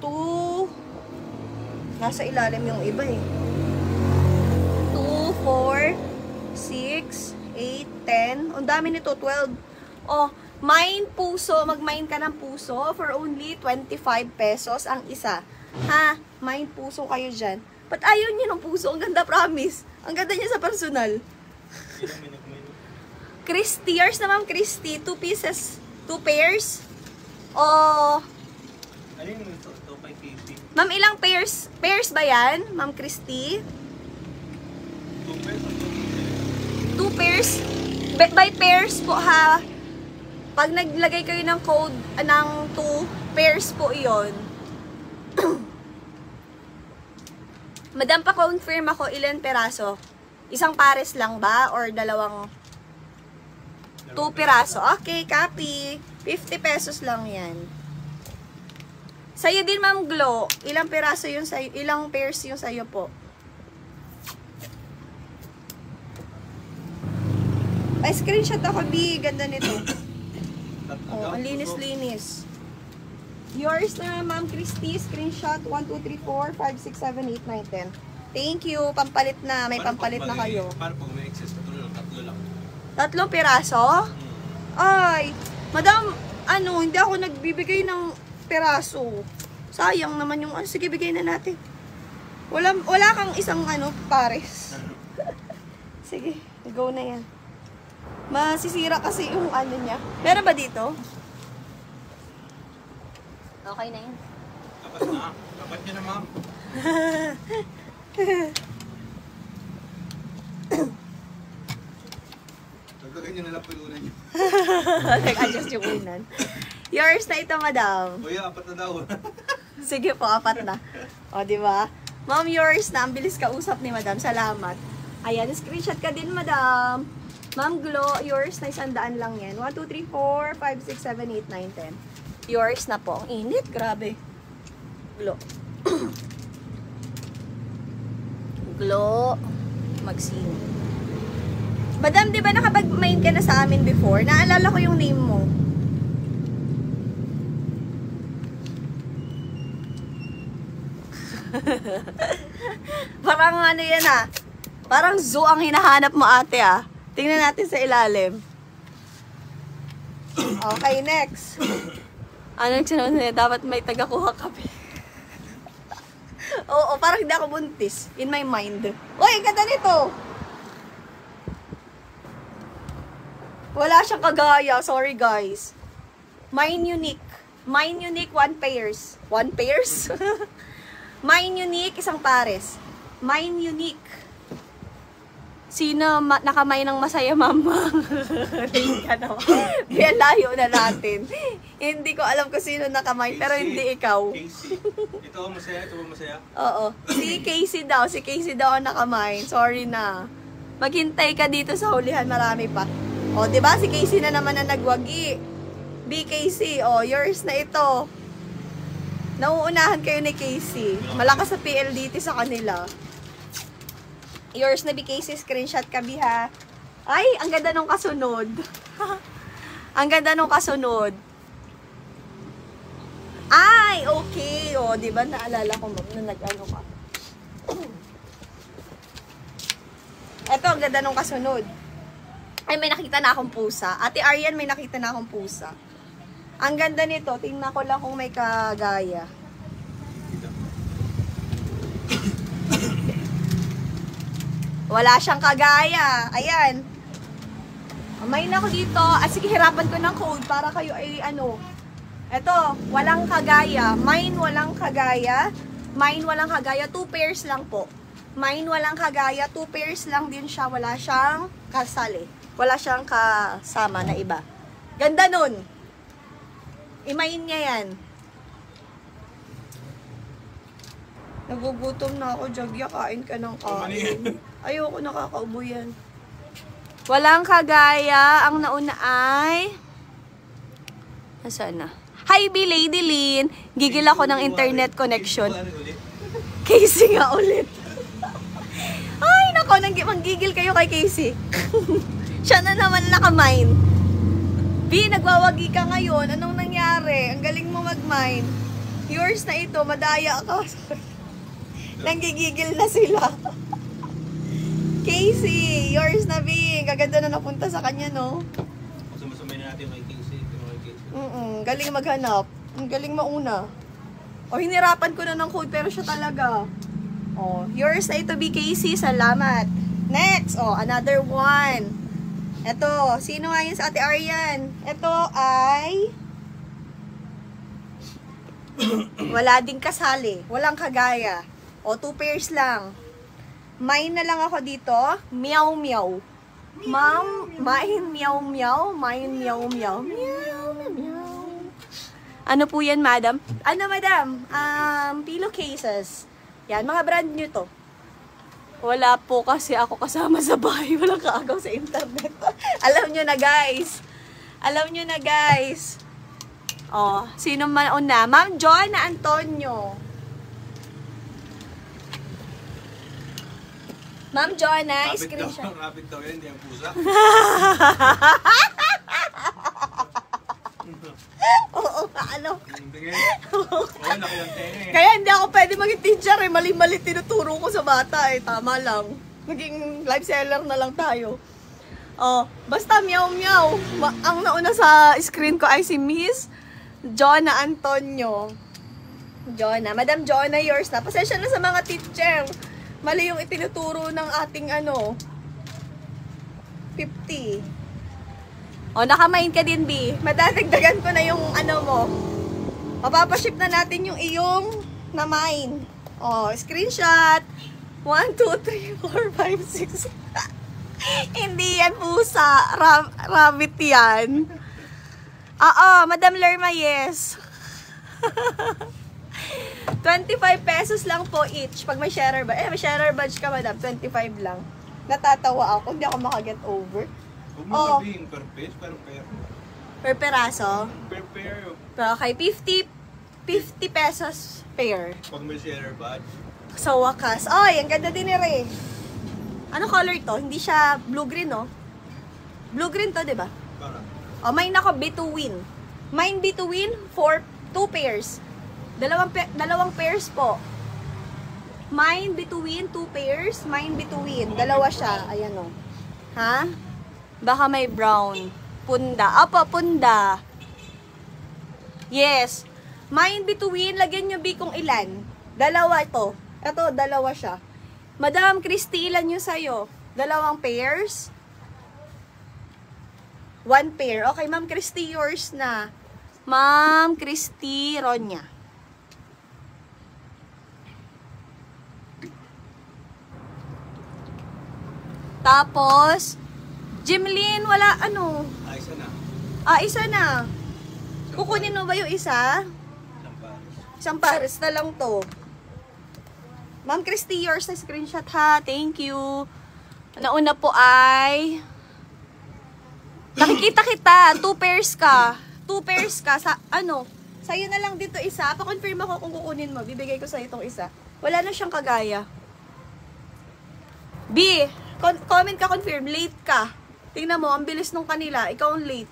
2. Nasa ilalim yung iba eh. 2, 4, 6, 8, 10. Ang dami nito, 12. Oh, mine puso. Mag-mine ka ng puso for only 25 pesos ang isa. Ha? Mine puso kayo dyan. Ba't ayaw niya ng puso? Ang ganda, promise. Ang ganda niya sa personal. Ilang may nag-menu? Christy, yours na Ma'am Christy. 2 pieces. 2 pairs. O, Ano yung ito? Ito kay Casey. Ma'am, ilang pairs? Pairs ba yan, Ma'am Christy? 2 pairs o 2 pairs? By pairs po ha. Pag naglagay kayo ng code ng 2 pairs po iyon. Madam, pa-confirm ako ilan peraso? Isang pares lang ba? Or dalawang 2 piraso? Okay, copy. 50 pesos lang yan. Sa'yo din, Ma'am Glo. Ilang piraso yung sa'yo? Ilang pairs yung sa'yo po? Ay, screenshot ako, B. Ganda nito. Oh, ang linis-linis. Yours na, Ma'am Christy. Screenshot. 1, 2, 3, 4, 5, 6, 7, 8, 9, 10. Thank you. Pampalit na. May pampalit na kayo. Paano pag may excess? Tatlo lang. 3 piraso? Ay, madam, ano, hindi ako nagbibigay ng piraso. Sayang naman yung, sige, bigay na natin. Wala kang isang, pares. Sige, go na yan. Masisira kasi yung niya. Meron ba dito? Okay na yan. Kapat na. Kapat niya na, ma'am. Tagdagan niyo na lang po yung unan niyo. Nag-adjust yung unan. Yours na ito, madam. Kuya, 4 na daw. Sige po, 4 na. O, di ba? Ma'am, yours na. Ang bilis kausap ni madam. Salamat. Ayan, screenshot ka din, madam. Ma'am Glo, yours na 100 lang yan. 1, 2, 3, 4, 5, 6, 7, 8, 9, 10. Yours na po. Ang init, grabe. Glo. Glo. Maxine. Madam, di ba nakapag-main ka na sa amin before? Naalala ko yung name mo. Parang ano yan ah. Parang zoo ang hinahanap mo ate ah. Tingnan natin sa ilalim. Okay, next. Anong sinunod niya? Dapat may taga-kuha kape. Oo, parang hindi ako buntis. In my mind. Uy, ang ganda nito. Wala siyang kagaya. Sorry, guys. Mine unique. Mine unique, 1 pairs. 1 pairs? Mine unique, isang pares. Mine unique. Sino nakamay ng masaya, mama? Tingin ka naman. Layo na natin. Hindi ko alam kung sino nakamay, pero hindi ikaw. Casey. Ito masaya, ito masaya. Oo. Si Casey daw. Si Casey daw ang nakamay. Sorry na. Maghintay ka dito sa hulihan. Marami pa. O, diba? Si Casey na naman na nagwagi. BKC. O, yours na ito. Nauunahan kayo ni Casey. Malakas sa PLDT sa kanila. Yours na BKC. Screenshot ka, Biha. Ay, ang ganda nung kasunod. Ang ganda nung kasunod. Ay, okay. O, diba? Naalala ko, ma'am, na nag-ano ka. Eto, ang ganda nung kasunod. Ay, may nakita na akong pusa. Ate Arian, may nakita na akong pusa. Ang ganda nito. Tingnan ko lang kung may kagaya. Wala siyang kagaya. Ayan. May na ako dito. At sige, hirapan ko ng code para kayo ay ano. Eto, walang kagaya. Mine walang kagaya. Mine walang kagaya. 2 pairs lang po. Mine walang kagaya. 2 pairs lang din siya. Wala siyang kasali. Wala siyang kasama na iba. Ganda nun. Imain niya yan. Nagugutom na ako, Jagya. Kain ka ng kain. Ayoko, nakakaubo yan. Walang kagaya. Ang nauna ay... Nasaan na? Hi, B. Lady Lynn. Gigil ako ng internet connection. Casey nga ulit. Ay, nako. Manggigil kayo kay Casey. Siya na naman nakamine. B, nagwawagi ka ngayon. Anong nangyari? Ang galing mo mag-mine. Yours na ito. Madaya ka. Nanggigigil na sila. Casey, yours na, B. Gaganda na napunta sa kanya, no? Sumasumay na natin kay Casey. Galing maghanap. Galing mauna. O, hinirapan ko na ng code, pero siya talaga. Oh, yours na ito, BKC. Salamat. Next, oh, another one. Ito, sino nga yun sa Ate Arian? Ito ay wala ding kasali. Walang kagaya. O, 2 pairs lang. Mine na lang ako dito. Meow, meow. Ma'am, mine, meow, meow. Mine, meow, meow. Meow, meow. Ano po yan, madam? Ano, madam? Pillowcases. Yan, mga brand new to. Wala po kasi ako kasama sa bahay. Walang kaagaw sa internet. Alam nyo na, guys. Alam nyo na, guys. Oh, sino man una? Ma'am Joanna Antonio. Ma'am Joanna, screenshot. Rapid daw yan, hindi ang pusa. Oo, ano? Oo, nakilang tenga eh. Kaya hindi ako pwede maging teacher eh. Mali-mali tinuturo ko sa bata eh. Tama lang. Naging live seller na lang tayo. Oh, basta meow meow. Ang nauna sa screen ko ay si Miss Joanna Antonio. Joanna. Madam Joanna, yours na. Pasensya na sa mga teacher. Mali yung itinuturo ng ating 50. O, nakamain ka din, B. Madadagdagan ko na yung mo. Mapapaship na natin yung iyong na-mine. O, screenshot. 1, 2, 3, 4, 5, 6. Hindi yan pusa. Rabbit yan. Oo, Madam Lerma, yes. 25 pesos lang po each. Pag may sharer badge. May sharer badge ka, madam. 25 lang. Natatawa ako. Hindi ako makaget over. Huwag mo sabihin per piece, per pair. Per peraso? Per pair. Okay, 50 pesos pair. Pag may sharer badge. Sa wakas. Ay, ang ganda din eh. Ano color to? Hindi siya blue-green, no? Blue-green to, di ba? Para. Oh, mine ako between. Mine between for 2 pairs. Dalawang pairs po. Mine between 2 pairs. Mine between. Dalawa siya. Ayan o. Ha? Baka may brown. Punda. Apo, punda. Yes. Mine between. Lagyan nyo B kung ilan. Dalawa ito. Ito, dalawa siya. Madam Christy, ilan nyo sa'yo? Dalawang pairs? 1 pair. Okay, Ma'am Christy, yours na. Ma'am Christy Ronya. Tapos, Jimlyn, wala ano? Isa na. Isa na. Kukunin mo ba yung isa? Isang pares na lang to. Ma'am Christy, yours na screenshot ha. Thank you. Nauna po ay... Nakikita kita. 2 pairs ka. 2 pairs ka. Sa, sa'yo na lang dito isa. Pa-confirm ako kung kukunin mo. Bibigay ko sa'yo itong isa. Wala na siyang kagaya. B, comment ka confirm. Late ka. Tingnan mo, ang bilis nung kanila. Ikaw ang late.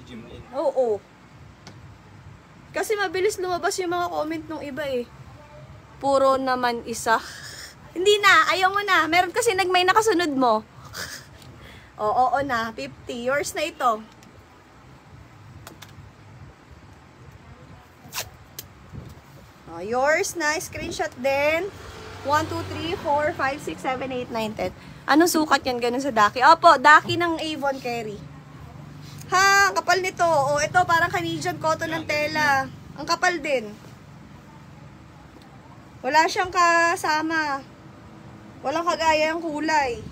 Si Jimlyn. Oo. Kasi mabilis lumabas yung mga comment nung iba eh. Puro naman isa. Hindi na, ayaw mo na. Meron kasi nagmay nakasunod mo. Oo na, 50. Yours na ito. Yours na, screenshot din. 1, 2, 3, 4, 5, 6, 7, 8, 9, 10. Anong sukat yan ganun sa Daki? Opo, Daki ng Avon Carry. Ha, kapal nito. O, ito parang Canadian cotton ng tela. Ang kapal din. Wala siyang kasama. Walang kagaya ng kulay.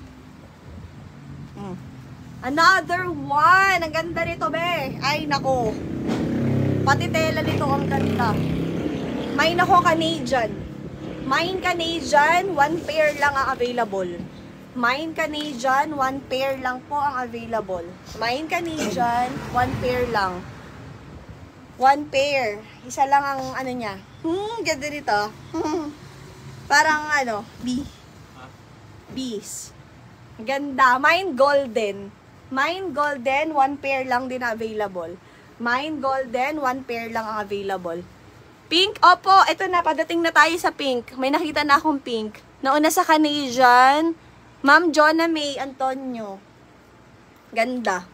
Another one. Ang ganda nito, be. Ay, nako. Pati tela nito ang ganda. Mine ako Canadian. Mine Canadian, 1 pair lang ang available. Mine Canadian, 1 pair lang po ang available. Mine Canadian, 1 pair lang. 1 pair. Isa lang ang niya. Ganda nito. Parang bees. Ganda. Mine golden. Mine golden, 1 pair lang din available. Mine golden, 1 pair lang ang available. Pink, opo, ito na, padating na tayo sa pink. May nakita na akong pink. Nauna sa Canadian, Ma'am Jonna May Antonio. Ganda.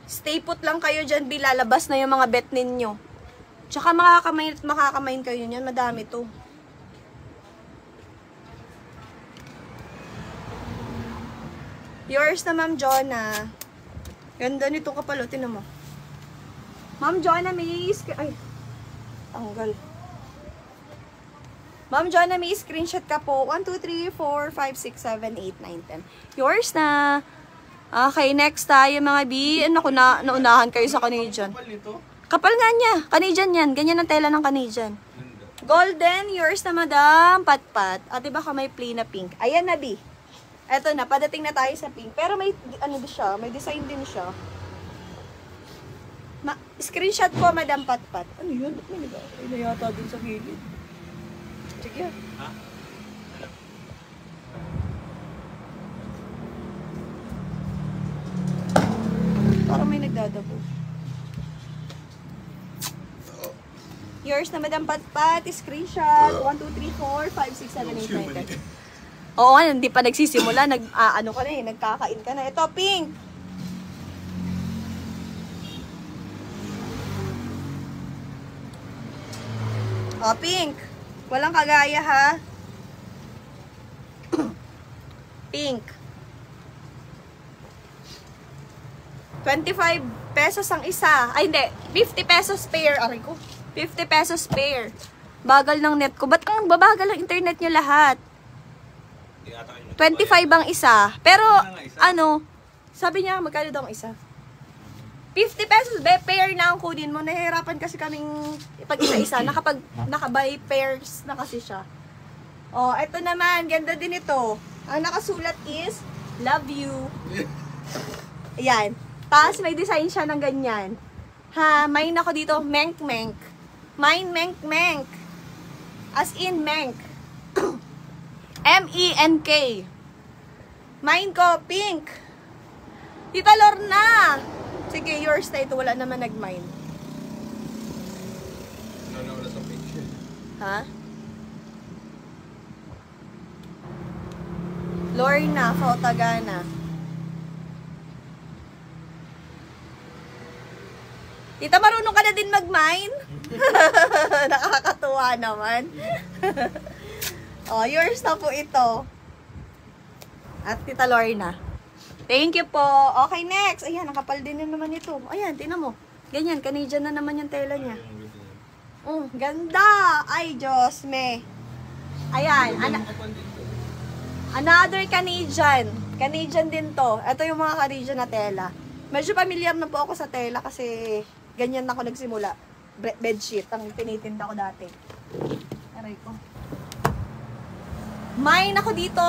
Stay put lang kayo dyan, bilalabas na yung mga bet ninyo. Tsaka makakamain kayo niyan. Madami to. Yours na, Ma'am Jonah. Ganda nito kapalo. Tinan mo. Ma'am Jonah, may... Ay, tanggal. Ma'am Jonah, may screenshot ka po. 1, 2, 3, 4, 5, 6, 7, 8, 9, 10. Yours na. Okay, next tayo mga B. Naku, naunahan kayo sa Canadian. Kapal nito. Kapal nga niya. Canadian yan. Ganyan ang tela ng Canadian. Golden, yours na, madam. Pat-pat. At diba ka may plain na pink? Ayan na, B. Eto na, padating na tayo sa pink. Pero may, ano din siya, may design din siya. Screenshot po, madam Pat-pat. Ano yun? Ba't may nag-aakay na yata din sa gilid? Sige. Ha? Parang may nagdadabo. Yours na, madam Pat-pat. Screenshot. 1, 2, 3, 4, 5, 6, 7, 8, 9, 10. Oo nga, hindi pa nagsisimula. Ano ka na eh, nagkakain ka na. Ito, pink. O, pink. Walang kagaya, ha? Pink. 25 pesos ang isa. Ay, hindi. 50 pesos pair. Aray ko. 50 pesos pair. Bagal ng net ko. Ba't kang babagal ang internet nyo lahat? 25 ang isa. Pero, ano, sabi niya, magkano daw ang isa? 50 pesos, pair na ang kunin mo. Nahihirapan kasi kaming pag isa-isa. Nakabay pairs na kasi siya. Oh, ito naman, ganda din ito. Ang nakasulat is, love you. Ayan. Tapos may design siya ng ganyan. Ha, may ako dito, menk-menk. Mine, menk-menk. As in, menk. M-E-N-K. Mine ko, pink. Tita Lorna. Sige, yours na ito. Wala naman nag-mine. Wala sa picture. Ha? Lorna, Fautagana. Tita, marunong ka na din mag-mine? Nakakatuwa naman. Oh, yours na po ito. At Tita Lorna. Thank you po. Okay, next. Ayan, nakapal din naman ito. Ayan, tingnan mo. Ganyan, Canadian na naman yung tela niya. Ganda! Ay, Diyos me. Ayan, another Canadian. Canadian din to. Ito yung mga Canadian na tela. Medyo familiar na po ako sa tela kasi ganyan ako nagsimula. Bedsheet ang tinitinda ko dati. Aray ko. Mine ako dito.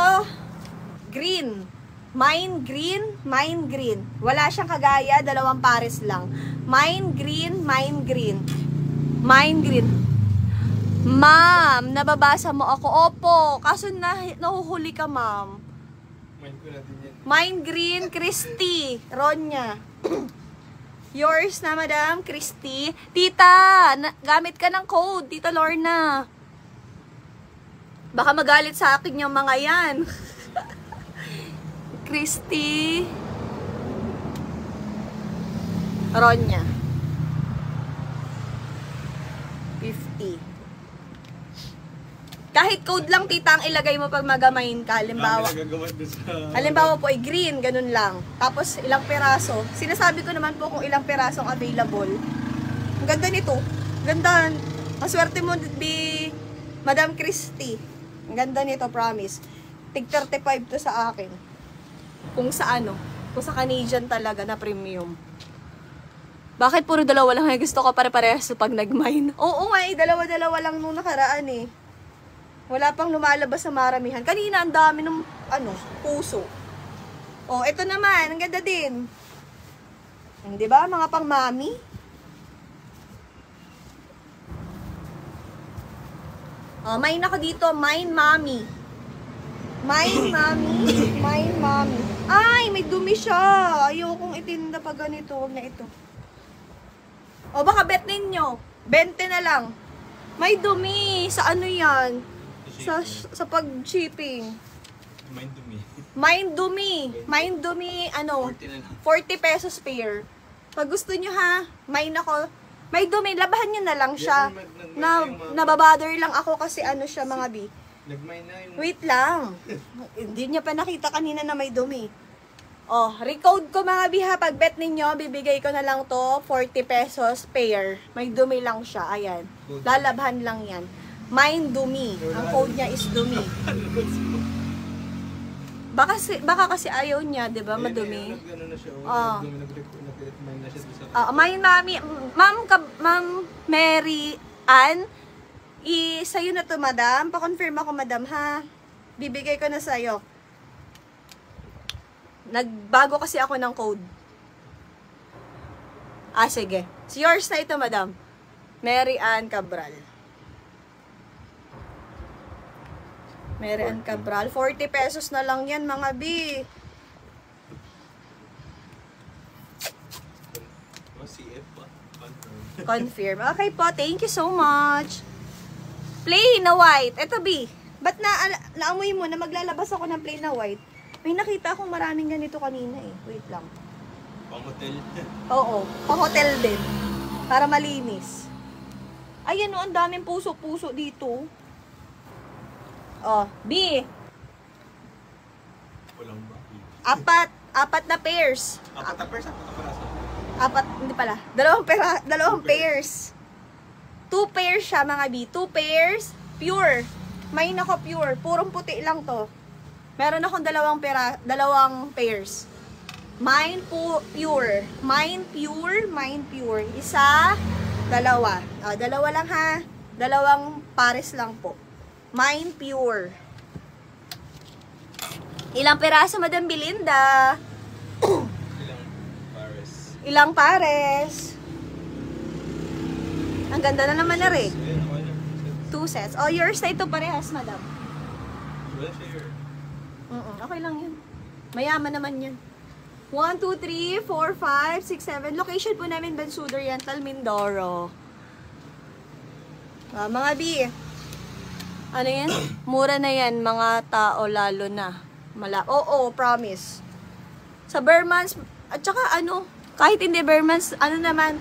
Green. Mine green, mine green. Wala siyang kagaya, dalawang pares lang. Mine green, mine green. Mine green. Ma'am, nababasa mo ako. Opo, kaso nahuhuli ka, ma'am. Mine ko natin yan. Mine green, Christy. Ronya. Yours na, Madam Christy. Tita, gamit ka ng code. Tita Lorna. Baka magalit sa akin yung mga yan. Christy Ronya 50. Kahit code lang, tita, ang ilagay mo pag magamain ka. Halimbawa po ay green, ganun lang. Tapos ilang peraso. Sinasabi ko naman po kung ilang peraso ang available. Ang ganda nito. Ganda. Ang swerte mo, di Madam Christy. Ang ganda nito, promise. Tig 35 to sa akin. Kung sa ano, kung sa Canadian talaga na premium. Bakit puro dalawa lang? Gusto ko pare-parehas pag nag-mine. Oo nga, dalawa-dalawa lang nung nakaraan eh. Wala pang lumalabas sa maramihan. Kanina ang dami ng puso. Oh, ito naman, ang ganda din. Di ba, mga pang mami? Oh, mine ako dito, mine mommy. Mine mommy, mine mommy. Ay, may dumi siya. Ayokong itinda pa ganito. Huwag na ito. O baka bet ninyo. 20 na lang. May dumi. Sa ano yan? Sa pag-shipping. Mine dumi. Mine dumi. Mine dumi, 40 na lang. 40 pesos pair. Pag gusto nyo ha, mine ako. May dumi, labahan nyo na lang siya. Nababother lang ako kasi ano siya mga B. Nagmay na yung... Wait lang. Hindi niya pa nakita kanina na may dumi. Oh, recode ko mga B ha. Pag bet ninyo, bibigay ko na lang to 40 pesos pair. May dumi lang siya. Ayan. Lalabhan lang yan. Mine dumi. Ang code niya is dumi. Baka kasi ayaw niya, 'di ba? Madumi. Nag-ano na siya. Nag-recommend na siya sa... Mine mami, Ma'am Mary Ann, sa'yo na to, madam. Pa-confirm ako, madam, ha? Bibigay ko na sa'yo. Nagbago kasi ako ng code. Sige. So, yours na ito, madam. Mary Ann Cabral. Mary Ann Cabral. 40 pesos na lang yan, mga B. CF pa. Confirm. Okay po, thank you so much. Plain na white. Ito, B. Ba't naamoy mo na maglalabas ako ng plain na white? May nakita akong maraming ganito kanina eh. Wait lang. Pang-hotel. Oo, pang-hotel din. Para malinis. Ayan o, ang daming puso-puso dito. Oh, B. Walang ba? Apat na pairs. Apat na pairs? Hindi pala. Dalawang pairs. 2 pairs siya, mga B. 2 pairs, pure. May nako pure. Purong puti lang to. Meron akong dalawang pairs. Mine pure. Mine pure. Isa, dalawa. Dalawa lang ha. Dalawang pares lang po. Mine pure. Ilang peraso, Madam Belinda? Ilang pares? Ang ganda na naman na rin. 2 sets. Oh, yours na ito parehas, madam. Okay lang yun. Mayaman naman yan. 1, 2, 3, 4, 5, 6, 7. Location po namin, Bensud Oriental, Mindoro. Mga B. Ano yan? Mura na yan, mga tao, lalo na. Oo, promise. Sa Bermans, at saka ano, kahit hindi Bermans, ano naman,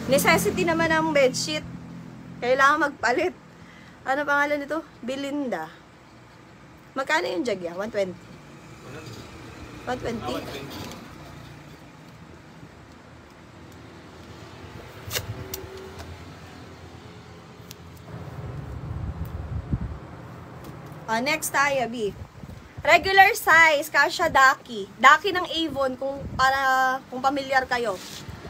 necessity naman ang bedsheet. Kailangan magpalit. Ano pangalan nito? Belinda. Magkano yung jagya? 120. 120? Next tayo, B. Regular size, kasha Daki. Daki ng Avon, kung pamilyar kayo.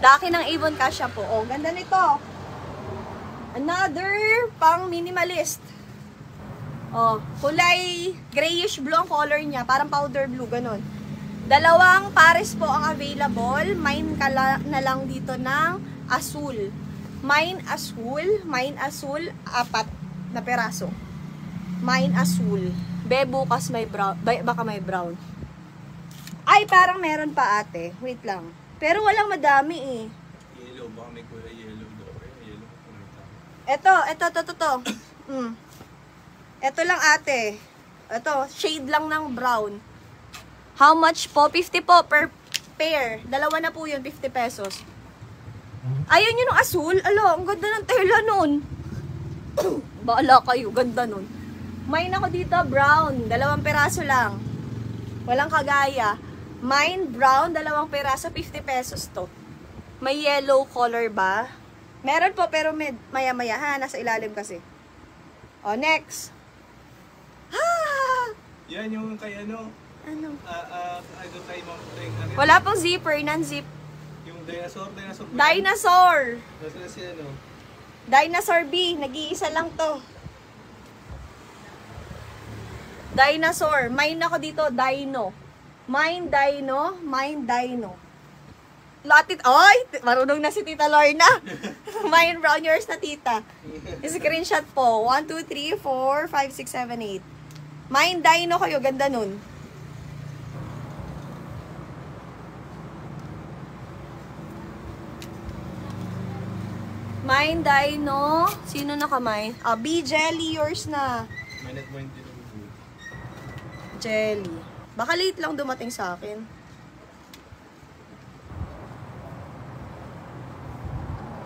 Daki ng Avon, kasha po. Oh, ganda nito. Another pang minimalist. Oh, kulay grayish blue ang color niya. Parang powder blue, ganun. Dalawang pares po ang available. Mine ka na lang dito ng asul. Mine asul, 4 na peraso. Mine asul. Bukas may brown. Baka may brown. Ay, parang meron pa ate. Wait lang. Pero walang madami eh. Yellow, baka may kulay yellow daw. Yellow. Ito. Ito lang ate. Ito, shade lang ng brown. How much po? 50 po per pair. Dalawa na po yun, 50 pesos. Ayun yun ng asul. Alo, ang ganda ng tela nun. Baala kayo, ganda nun. Mine ako dito, brown. 2 peraso lang. Walang kagaya. Mine, brown, 2 peraso, 50 pesos to. May yellow color ba? Meron po, pero maya-maya ha. Nasa ilalim kasi. O, next. Yan yung kay ano? Ano? Kay Ma'am Treng. Wala pong zipper, non-zip. Yung dinosaur. Dinosaur! Nasa si ano? Dinosaur B. Nag-iisa lang to. Dinosaur. Mine ako dito, dino. Mine dino. Latit. Ay! Marunong na si Tita Lorna. Mine brown, yours na tita. Screenshot po. 1, 2, 3, 4, 5, 6, 7, 8. Mine dino kayo. Ganda nun. Mine dino. Sino nakamine? B jelly, yours na. Minute point din. Jelly. Baka late lang dumating sa akin.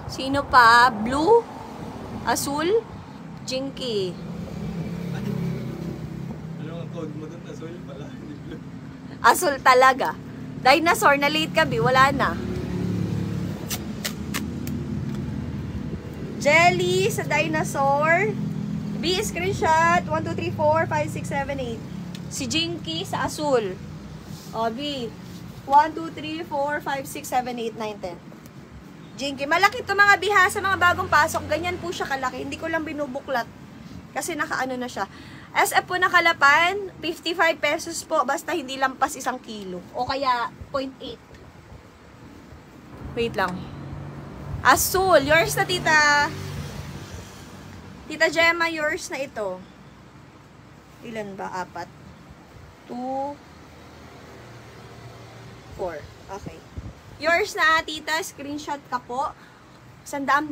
Sino pa? Blue? Azul? Jinky. Ano ang code mo doon? Azul pala, hindi blue. Azul talaga. Dinosaur, na late ka, B. Wala na. Jelly sa dinosaur. B, screenshot. 1, 2, 3, 4, 5, 6, 7, 8. Si Jinky sa azul. O, B. 1, 2, 3, 4, 5, 6, 7, 8, 9, 10. Jinky. Malaki to mga biha sa mga bagong pasok. Ganyan po siya kalaki. Hindi ko lang binubuklat. Kasi nakaano na siya. SF po nakalapan, 55 pesos po. Basta hindi lampas 1 kilo. O kaya 0.8. Wait lang. Azul. Yours na, tita. Tita Gemma, yours na ito. Ilan ba? 4. 2, 4. Okay. Yours na, tita. Screenshot ka po. 100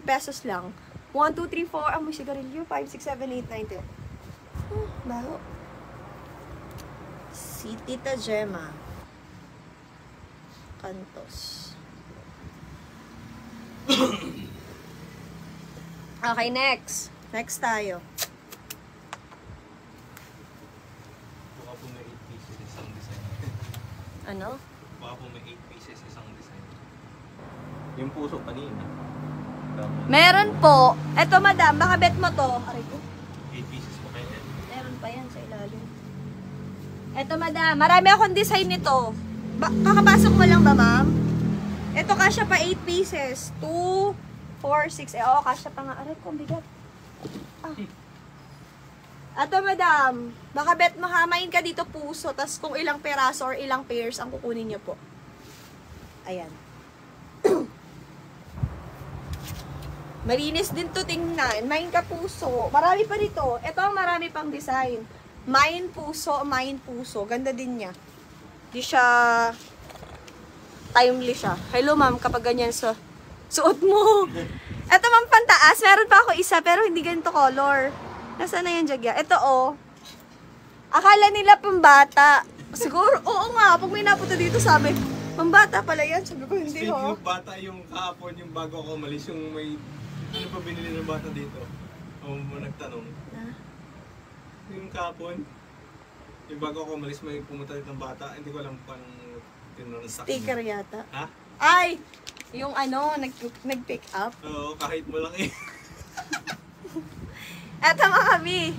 pesos lang. 1, 2, 3, 4. Amoy sigarilyo. 5, 6, 7, 8, 9, 10. Baho. Si Tita Gemma. Cantos. Okay, next. Next tayo. Baka po may 8 pieces isang design. Ano? Baka po may 8 pieces isang design. Yung puso kanina. Meron po. Eto, madam. Baka bet mo to. Aray ko. 8 pieces po kayo yan. Meron pa yan sa ilalim. Eto, madam. Marami akong design nito. Kakapasok mo lang ba, ma'am? Eto, kasya pa 8 pieces. 2, 4, 6. Oo, kasya pa nga. Aray ko, ang bigat. Eto, madam. Baka bet mo, hamayin ka dito puso. Tas kung ilang peraso or ilang pairs ang kukunin nyo po. Ayan. Malinis din to tingnan. Main ka puso. Marami pa dito. Ito ang marami pang design. Main puso, main puso. Ganda din niya. Di siya timely siya. Hello ma'am, kapag ganyan sa suot mo. Ito ma'am, pantaas. Meron pa ako isa pero hindi ganito color. Nasaan na yan, Jagya? Ito oh. Akala nila pambata. Siguro, oo nga. Pag may napunta dito sabi, pambata pala yan. Sabi ko, hindi ho. Yung bata yung kahapon, yung bago ako umalis, yung may ano pa binili ng bata dito? O mo nagtanong. Yung kahapon, yung bago ako umalis, may pumunta dito ng bata. Hindi ko alam kung anong Sticker yata. Ha? Ay! Yung ano, nag-pick up. Oo, kahit mo lang eh. Eto mga kami.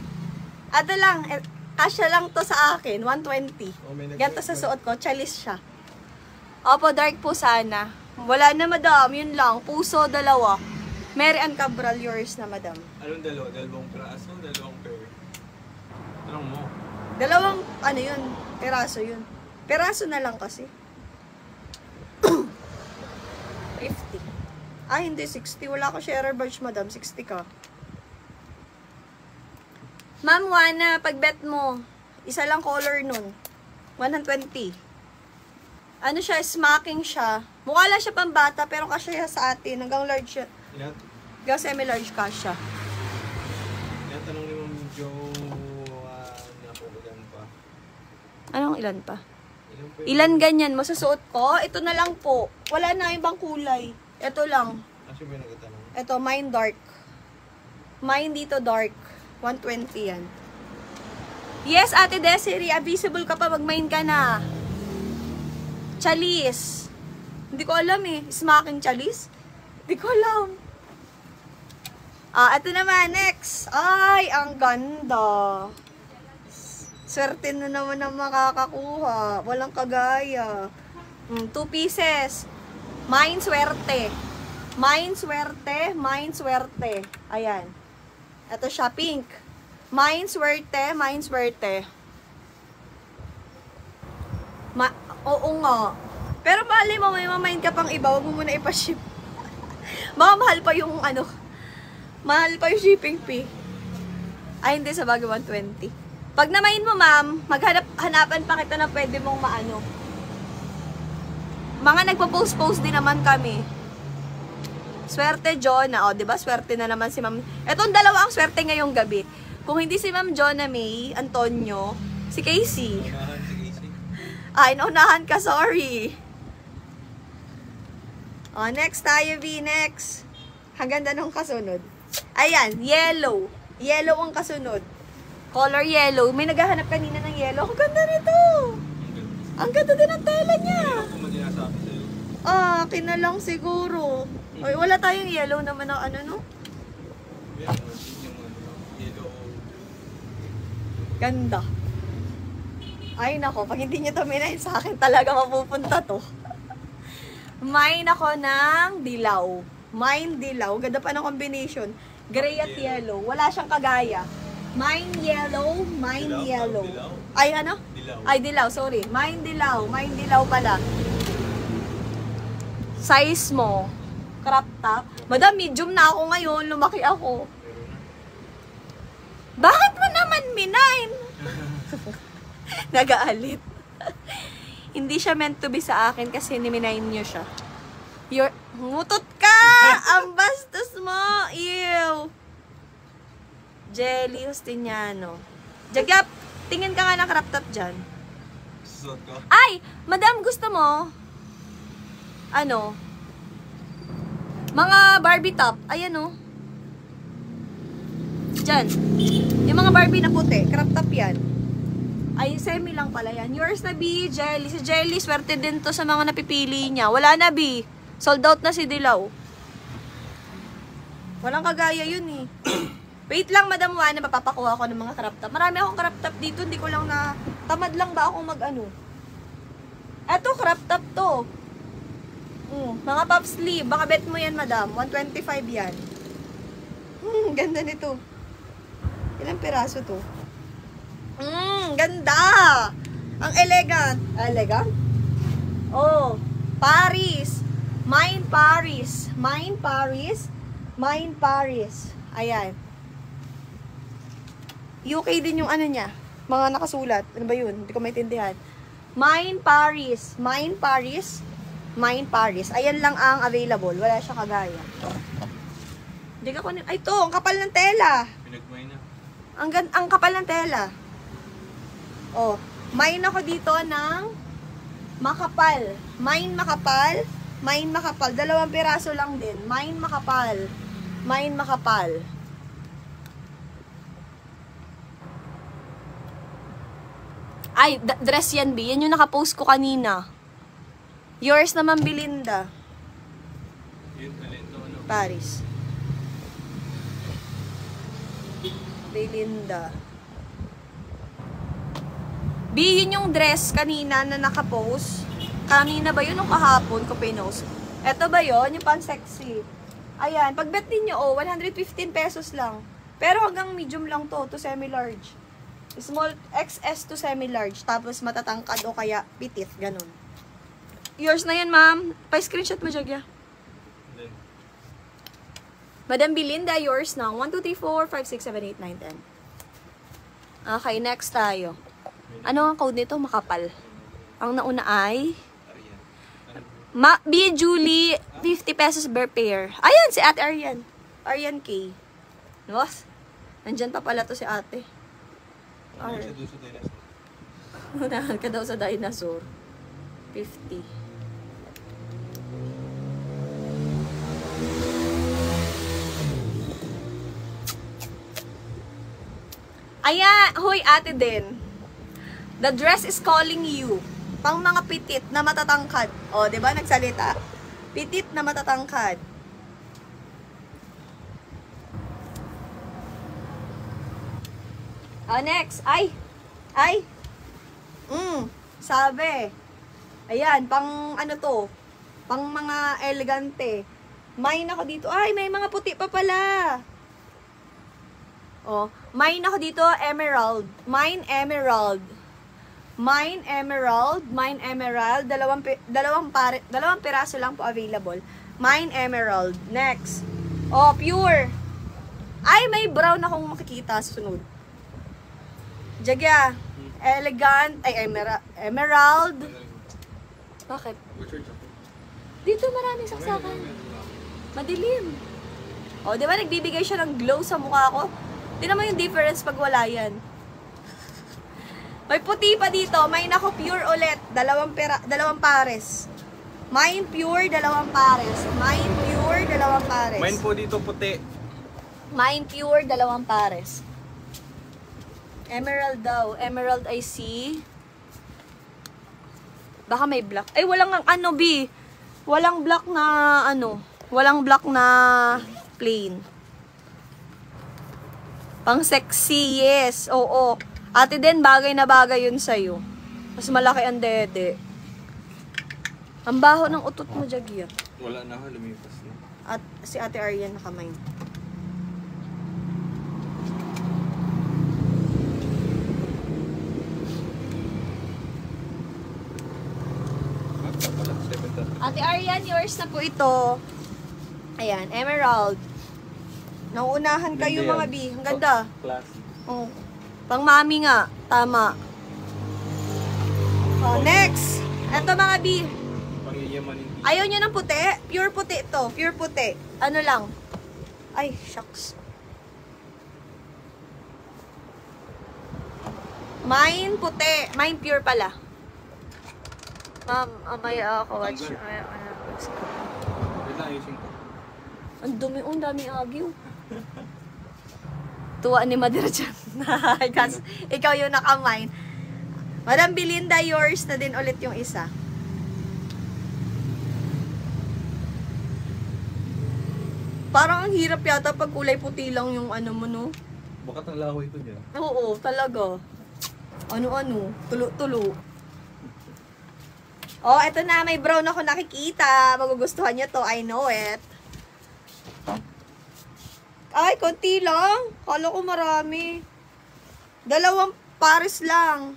Ato lang, kasya lang to sa akin, 120. Ganto sa suot ko, chalis siya. Opo, dark po sana. Wala na madam, yun lang. Puso, 2. Mary Ann Cabral, yours na madam. Anong dalawa? Dalawang piraso? Dalawang pair? Anong mo? 2, ano yun, peraso yun. Peraso na lang kasi. 50. Ah, hindi, 60. Wala ko sharer badge madam, 60 ka. Ma'am, Wana, pag bet mo, isa lang color nun. 120. Ano siya, smacking siya. Mukha lang siya pambata, pero kasya sa atin. Hanggang large siya. Ilan? Hanggang semi-large kasya. Ilan tanong ni Ma'am Joe nakukulan pa. Anong ilan pa? Ilan po Ilan ganyan, masusuot ko? Ito na lang po. Wala na ibang kulay. Ito lang. Actually, may nagtatanong. Ito, mine dark. Mine dito dark. 120 yan. Yes, Ate Desiree, visible ka pa, mag-mine ka na. Chalis. Hindi ko alam eh. Smacking chalis? Hindi ko alam. Ito naman, next. Ay, ang ganda. Swerte na naman ang makakakuha. Walang kagaya. 2 pieces. Mine swerte. Mine swerte. Mine swerte. Ayan. Ito siya, pink. Mine swerte. Mine swerte. Oo nga. Pero mali mo, may mamain ka pang iba. Huwag mo muna ipaship. Mahal pa yung ano. Mahal pa yung shipping fee. Ay, hindi. Sa bagay 120. Pag namain mo, ma'am, hanapan pa kita na pwede mong maano. Mga nagpo-post din naman kami. Swerte, Jonah. O, diba? Swerte na naman si ma'am. Etong dalawa ang swerte ngayong gabi. Kung hindi si ma'am Jonah May, Antonio, si Casey. Unahan si Casey. Ay, naunahan ka, sorry. O, next tayo, V. Next. Ang ganda nung kasunod. Ayan, yellow. Yellow ang kasunod. Color yellow. May naghahanap kanina ng yellow. Ang ganda nito. Ang ganda din ang tela niya. Kung maginasabi sa'yo. Akin na lang siguro. Oy, wala tayong yellow naman na ano, no? Yan, yung yellow. Ganda. Ay, nako. Pag hindi nyo tuminahin sa akin, talaga mapupunta to. Mine ako ng dilaw. Mine dilaw. Ganda pa ng combination. Gray at yellow. Wala siyang kagaya. Mine yellow. Mine yellow. Ay, ano? Dilaw. Ay, dilaw. Sorry. Mine dilaw. Mine dilaw pala. Size mo. Crop top. Madam, medium na ako ngayon. Lumaki ako. Bakit mo naman minine? Nag-aalit. Hindi siya meant to be sa akin kasi niminayin niyo siya. Ngutot ka! Ang bastos mo! Ew! Jelly Justiniano. Jagyap, tingin ka nga ng crop top dyan. Susuot ko. Ay! Madam, gusto mo? Ano? Mga Barbie top. Ayan o. Dyan. Yung mga Barbie na puti. Crop top yan. Ay, semi lang pala yan. Yours na, B. Jelly. Si Jelly, swerte din to sa mga napipili niya. Wala na, B. Sold out na si Dilaw. Walang kagaya yun eh. Wait lang, Madam Juana. Mapapakuha ko ng mga crop top. Marami akong crop top dito. Hindi ko lang na... Tamad lang ba akong mag-ano? Eto, crop top to. Mga puff sleeve. Baka bet mo yan, Madam. 125 yan. Ganda nito. Ilang piraso to? Ganda! Ang elegant. Elegant? Oh, Paris. Mine Paris. Mine Paris. Mine Paris. Ayan. UK din yung ano niya. Mga nakasulat. Ano ba yun? Hindi ko maintindihan. Mine Paris. Mine Paris. Mine Paris. Ayan lang ang available. Wala siya kagaya. Hindi ka kunin. Ay, ito. Ang kapal ng tela. Pinagmay na. Ang kapal ng tela. Oh, mine ako dito ng makapal. Mine makapal. Mine makapal. 2 piraso lang din. Mine makapal. Mine makapal. Ay, dress yan, B. Yan yung nakapost ko kanina. Yours naman, Belinda. Yun, alin to, ano? Paris. Belinda. B, yun yung dress kanina na nakapost. Kanina ba yun? Nung kahapon ko pinost. Eto ba yun? Yung pan-sexy. Ayan. Pag-bet ninyo, 115 pesos lang. Pero hanggang medium lang to semi-large. Small XS to semi-large. Tapos matatangkad o kaya pitit. Ganun. Yours na yan, ma'am. Pa-screenshot mo, Jagya. Then, Madam Belinda, yours na. 1, 2, 3, 4, 5, 6, 7, 8, 9, 10. Okay, next tayo. Ano ang code nito? Makapal. Ang nauna ay... Arian. B. Julie, 50 pesos per pair. Ayan, si Ate Arian. Arian K. Nos? Nandyan pa pala to si ate. Ano siya doon sa dinosaur? Unahan ka daw sa dinosaur. 50. Ayan, hoy ate din. The dress is calling you. Pang mga pitit na matatangkad. O, di ba nagsalita? Pitit na matatangkad. Next. Ay. Sabi. Ayan, pang ano to? Pang mga elegante. Mine ako dito. Ay, may mga puti pa pala. Oh, mine ako dito, emerald. Mine emerald. Mine emerald. Mine emerald. Dalawang piraso lang po available. Mine emerald. Next. Oh, pure. Ay, may brown akong makikita sa sunod. Jagya. Elegant. Ay, emerald. Bakit? Dito maraming saksakan. Madilim. O, di ba nagbibigay siya ng glow sa mukha ko? Tingnan mo yung difference pag wala yan. May puti pa dito. May nako pure ulit. Dalawang pares. Mine Pure, 2 pares. Mine Pure, 2 pares. Mine po dito puti. Mine Pure, 2 pares. Emerald daw. Emerald I see. Baka may black. Ay, walang ano, B. Walang black na, ano. Walang black na plain. Pang sexy, yes. Oo. Ate din, bagay na bagay yun sa'yo. Mas malaki ang dede. Ang baho ng utot mo, Jagia. Wala na ho, lumipas na. At si Ate Arian nakamain. Ate Arian, yours na po ito. Ayan, emerald. Nauunahan kayo Ganda mga yan. B. Ang ganda. Classy. Oh. Pang mami nga. Tama. Oh, next. Ito mga B. Pangyayamanin. Ayaw nyo ng puti? Pure puti to. Pure puti. Ano lang. Ay, shucks. Mine puti. Mine pure pala. Ma'am, amaya ako. Watch. Wait lang, ayusin ko. Ang dumi, ang daming agiw. Tuwa ni Madira dyan. Kasi ikaw yung nakamine. Madam Belinda, yours na din ulit yung isa. Parang ang hirap yata pag kulay puti lang yung ano mo, no? Bakat ang lahoy ko dyan. Oo, talaga. Ano-ano, tulo-tulo. Oh, eto na, may brown ako nakikita. Magugustuhan nyo to, I know it. Ay, konti lang. Kala ko marami. 2 pares lang.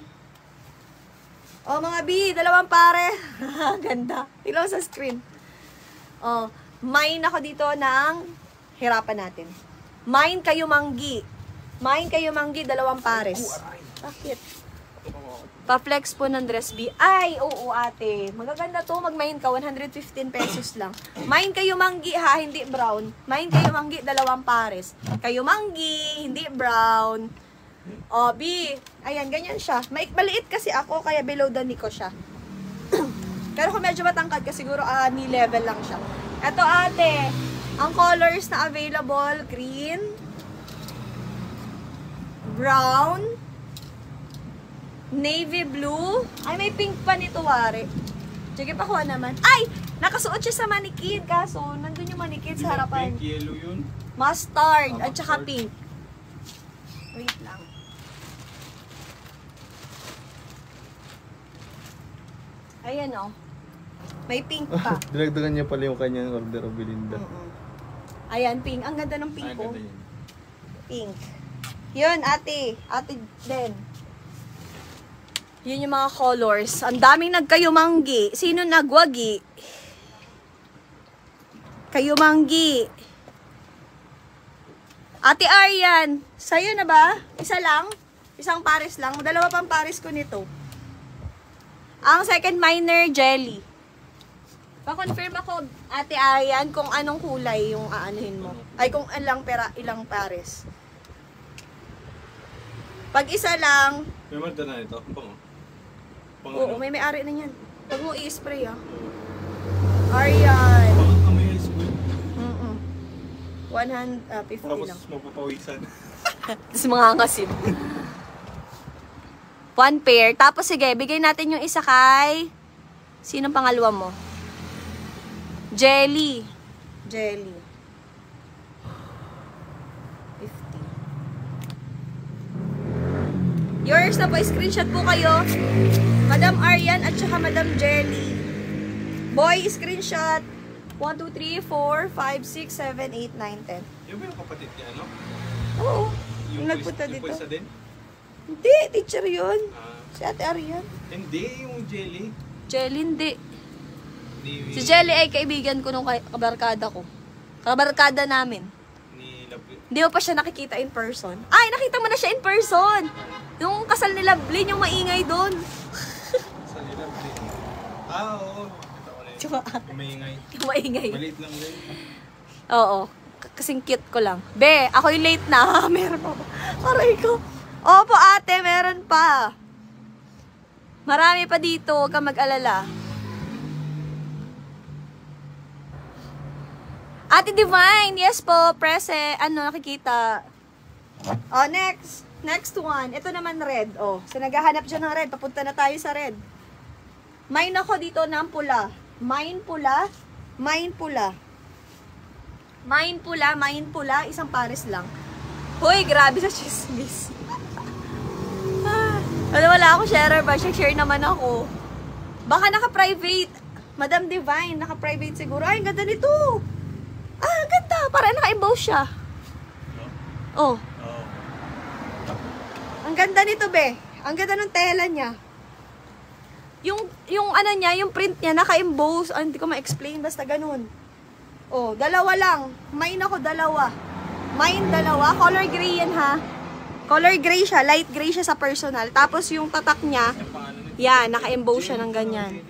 Oh, mga B, 2 pare. Ganda. Tingnan mo sa screen. Oh, mine ako dito ng hirapan natin. Mine kayo manggi. Mine kayo manggi, 2 pares. Bakit? Pa-flex po ng dress B. Ay, oo ate. Magaganda to. Mag-mine ka. 115 pesos lang. Mine kayo manggi ha, hindi brown. Mine kayo manggi, 2 pares. Kayo manggi, hindi brown. O, B. Ayan, ganyan siya. Maliit kasi ako, kaya below the knee ko siya. Pero kung medyo matangkad ka, siguro knee level lang siya. Eto ate, ang colors na available, green, brown, navy blue. Ay, may pink pa nito, wari. Sige, pakuha naman. Ay! Nakasuot siya sa manikin. Kaso, nandun yung manikin sa harapan. Pink, yellow yun. Mustard. At saka pink. Wait lang. Ayan, oh. May pink pa. Dinagdagan niya pala yung kanyang order of Belinda. Ayan, pink. Ang ganda ng pink, Ay, oh. ganda yun. Pink. Yun, ate. Ate din. Yun yung mga colors. Ang daming nagkayumanggi. Sino nagwagi? Kayumanggi. Ate Arian, sa'yo na ba? Isa lang? Isang pares lang? 2 pang pares ko nito. Ang second miner, jelly. Pa-confirm ako, Ate Arian, kung anong kulay yung aanuhin mo. Ay, kung ilang pares. Pag isa lang, May marda na ito. Pang oo, may ari na yan. Pag mo i-spray, ah. Arian. Pang amoy high school. 150 Tapos lang. mapapawisan. Tapos mga ngasim. 1 pair. Tapos sige, bigay natin yung isa kay... Sinong pangalawa mo? Jelly. Jelly. 50. Yours na po, screenshot po kayo. Madam Arian at saka Madam Jelly. Boy, screenshot. 1, 2, 3, 4, 5, 6, 7, 8, 9, 10. Yung ba yung kapatid niya, ano? Oo. Yung nagpunta Yung dito. pwesa din? Hindi, teacher yun. Ah, Si Ate Arian. hindi, yung jelly. Jelly, hindi. Ni, Si Jelly ay kaibigan ko nung kabarkada ko. Kabarkada namin. Ni Lovely. Hindi mo pa siya nakikita in person. Ay, nakita mo na siya in person! Yung kasal ni Lovelyn, yung maingay doon. Sa ni Lovely. Oo. Kita ko na yun. Tsaka, Yung maingay. yung maingay. Maliit lang din. Oo. Kasing cute ko lang. Be, ako yung late na. Meron pa ba? Aray ko. Opo ate, meron pa. Marami pa dito. Huwag kang mag-alala. Ate Divine, yes po, nakikita. Oh, next. Next one. Ito naman red. Oh, so naghahanap dyan ng red. Papunta na tayo sa red. Mine ako dito ng pula. Mine pula. Mine pula. Mine pula. Mine pula. Isang pares lang. Hoy, grabe sa chismis. Wala ako sharer ba? Share naman ako. Baka naka-private. Madam Divine, naka-private siguro. Ay, ang ganda nito. Ah, ang ganda. Para naka-emboss siya. Oh. Ang ganda nito, be. Ang ganda ng tela niya. Yung ano niya, yung print niya, naka-emboss. Hindi ko ma-explain, basta ganun. Oh, dalawa lang. Mine ako, dalawa. Mine, dalawa. Color gray yan, ha? Color gray siya. Light gray siya sa personal. Tapos yung tatak niya, yan, naka-emboss siya ng ganyan.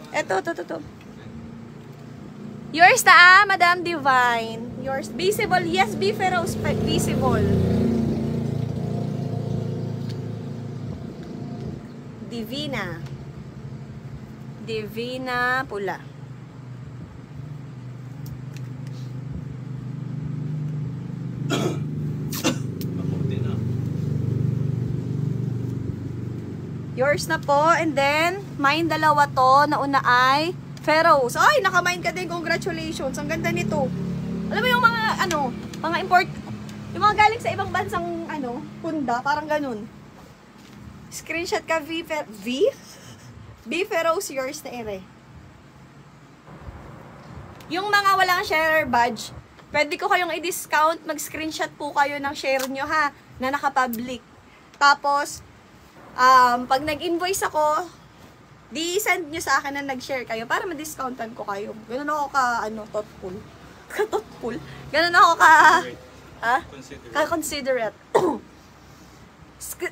Eto. Yours na, Madam Divine. Yours. Visible. Yes, Biferos. Visible. Divina. Divina pula. Yours na po. And then, mine dalawa to. Nauna ay Feros. Ay, naka-mine ka din. Congratulations. Ang ganda nito. Alam mo yung mga, mga import, yung mga galing sa ibang bansang, punda. Parang ganun. Screenshot ka, Feros, yours na ere. Yung mga walang share badge, pwede ko kayong i-discount. Mag-screenshot po kayo ng share nyo, ha, na naka-public. Tapos, pag nag-invoice ako, di-send nyo sa akin na nag-share kayo para ma-discountan ko kayo. Ganun ako thoughtful. Thoughtful. Ganun ako considerate.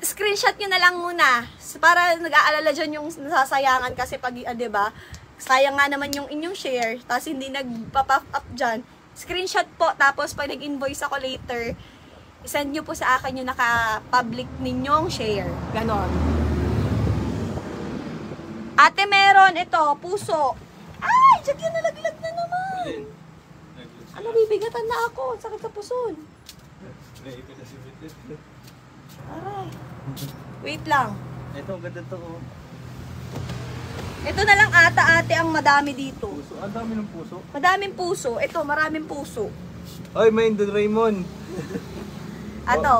Screenshot nyo na lang muna para nag-aalala dyan yung nasasayangan kasi pag, diba, sayang nga naman yung inyong share tapos hindi nagpa-pop up dyan. Screenshot po, tapos pag nag-invoice ako later, isend nyo po sa akin yung naka-public ninyong share. Ganon. Ate, meron ito, puso. Ay, check yun, nalaglag na naman. Bibigatan na ako, sakit sa puson. Aray. Wait lang. Ito, ganda to. Ito na lang ate ang madami dito. Puso. Ang dami ng puso. Madaming puso. Ito, maraming puso. Oy, main doon, Raymond. Ito.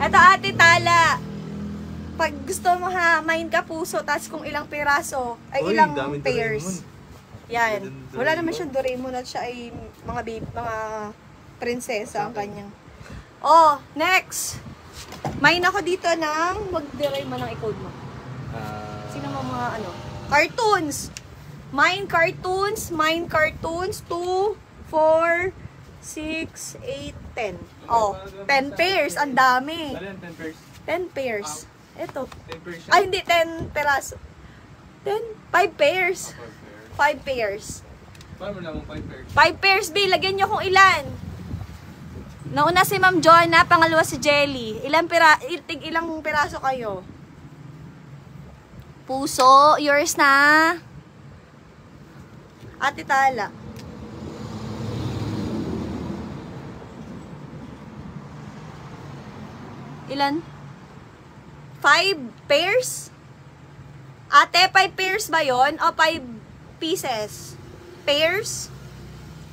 Ito, ate Tala. Pag gusto mo ha, main ka puso, tapos kung ilang piraso, ay ilang pairs. Yan. Wala naman siyang Doraemon at siya ay mga prinsesa ang kanyang. Oh, next. Main ako dito ng, mag-Doraemon ang i-code mo. Sino mo mga cartoons. Mine cartoons, 2, 4, 6, 8, 10. Oh, 10 pairs. Ang dami. 10 pairs. 10 pairs. Ito. 10 pairs. Ay, hindi. 10 peraso. 5 pairs. 5 pairs. Paano mo naman 5 pairs? 5 pairs, B. Lagyan nyo kung ilan. Nauna si Ma'am Jonah, pangalawa si Jelly. Ilang piraso kayo? Puso, yours na. Ate Tala. Ilan? 5 pairs? Ate, 5 pairs ba yon? O 5 pieces? Pairs?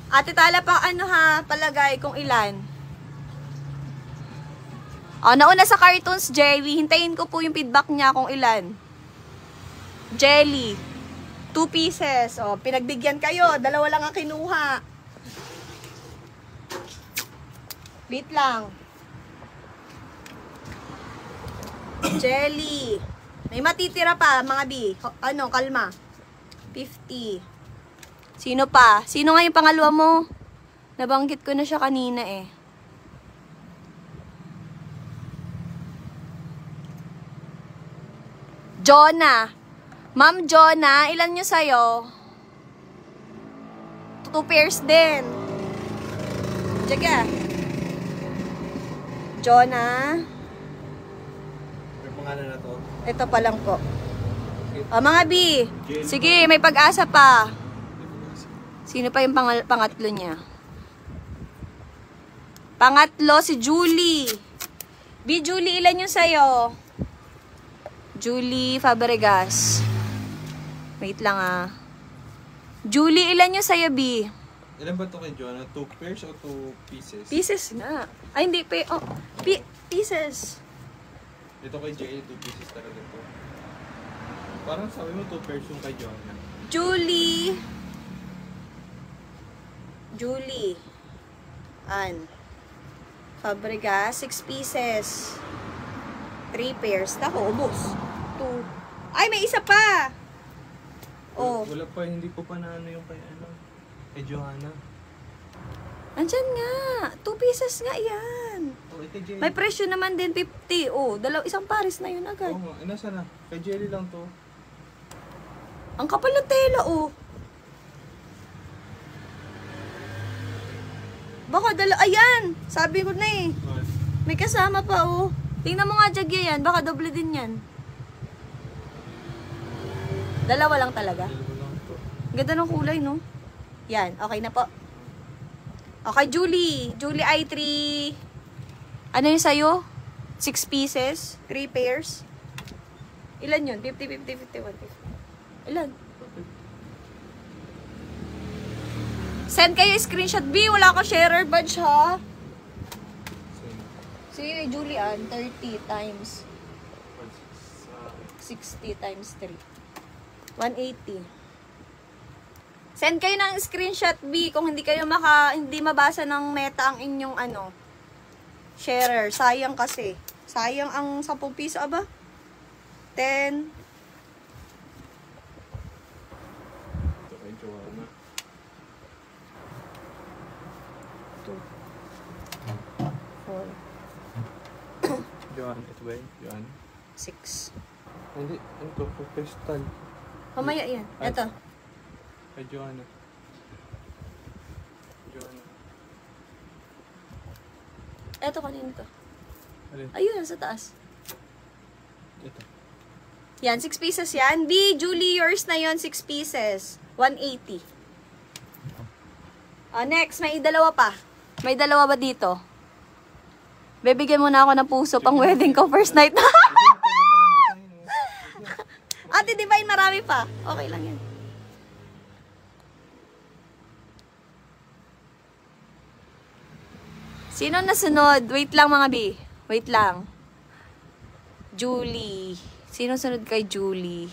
Ate Tala, pa palagay kung ilan. O, nauna sa cartoons, Jelly. Hintayin ko po yung feedback niya kung ilan. Jelly. 2 pieces. O, pinagbigyan kayo. 2 lang ang kinuha. Wait lang. Jelly. May matitira pa, mga B. Kalma. 50. Sino pa? Sino nga yung pangalawa mo? Nabanggit ko na siya kanina eh. Jonah. Ma'am Jonah, ilan nyo sa'yo? 2 pairs din. Jaga. Jonah. May pangalan na to. Ito pa lang po. Mga B. Sige, may pag-asa pa. Sino pa yung pangatlo niya? Pangatlo, si Julie. B, Julie, ilan yung sa'yo? Julie Fabregas. Wait lang ah. Julie, ilan yung sa'yo, B? Ilan ba ito kay Joanna? 2 pairs o 2 pieces? Pieces nga. Ay, hindi. Pieces. Ito kay Jay, 2 pieces talaga ito. Parang sabi mo 2 pairs yung kay Joanna. Julie. Fabregas, 6 pieces. 3 pairs. Ako, ubos. 2. Ay, may isa pa! Oh. Wala pa, hindi ko pa na ano yung kay Joanna. Andyan nga. 2 pieces nga yan. Oh, kay Jelly. May presyo naman din 50. Oh, isang pares na yun agad. Oo nga, nasa na? Kay Jelly lang to. Ang kapal na tela, oh. Baka ayan! Sabi ko na eh. What? May kasama pa, oh. Tingnan mo nga, Jagya, yan. Baka doble din yan. Dalawa lang talaga. Dalawa lang to. Ganda ng kulay, no? Yan, okay na po. Okay, Julie. Julie I3. Ano yung sa'yo? 6 pieces? 3 pairs? Ilan yun? 50, 50, 51, 50. Ilan? Send kayo screenshot. B, wala ka sharer badge, ha? Si Julian, 30 times 60 times 3. 180. Send kayo ng screenshot, B, kung hindi kayo hindi mabasa ng meta ang inyong sharer. Sayang kasi. Sayang ang 10 piso, aba. 10. Ito kay Joanna. 2, 4, Joanna, ito ba yun? Joanna? 6. Hindi, ano to? Crystal. Mamaya yan. Ay. Ito. Kay Joanna. Joanna. Ito kanino to? Alin? Ayun, sa taas. Ito. Yan, 6 pieces yan. B, Julie, yours na yon 6 pieces. 180. Next, may dalawa pa. May dalawa ba dito? Bibigyan mo na ako ng puso pang wedding ko first night. Ate Divine, marami pa. Okay lang yan. Sino nasunod? Wait lang mga B. Wait lang. Julie. Sino sunod kay Julie?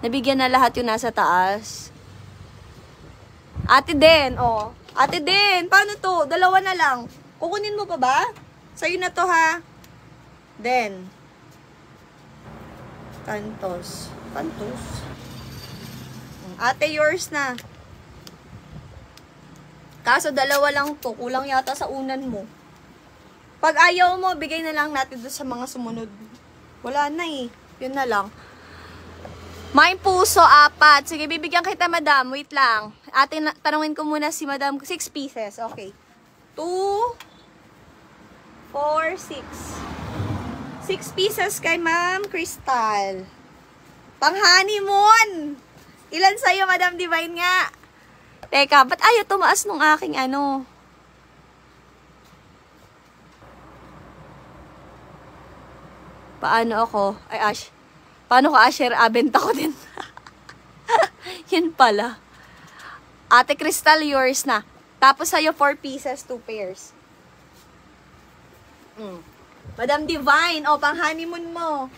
Nabigyan na lahat yung nasa taas. Ate Den, oh. Ate Den, paano to? Dalawa na lang. Kukunin mo pa ba? Sa'yo na to, ha? Den. Cantos. Ate, yours na. Kaso dalawa lang to. Kulang yata sa unan mo. Pag ayaw mo, bigay na lang natin doon sa mga sumunod. Wala na eh. Yun na lang. May puso, 4. Sige, bibigyan kita, madam. Wait lang. Ate, tanungin ko muna si madam. 6 pieces. Okay. 2, 4, 6. 6 pieces kay Ma'am Crystal. Pang-honeymoon! Ilan sa'yo, Madam Divine nga? Teka, ba't ayaw tumaas nung aking Paano ako? Ay, Ash. Paano ka, Asher? Benta ko din. Yun pala. Ate Crystal, yours na. Tapos sa'yo, 4 pieces, 2 pairs. Madam Divine, pang-honeymoon mo.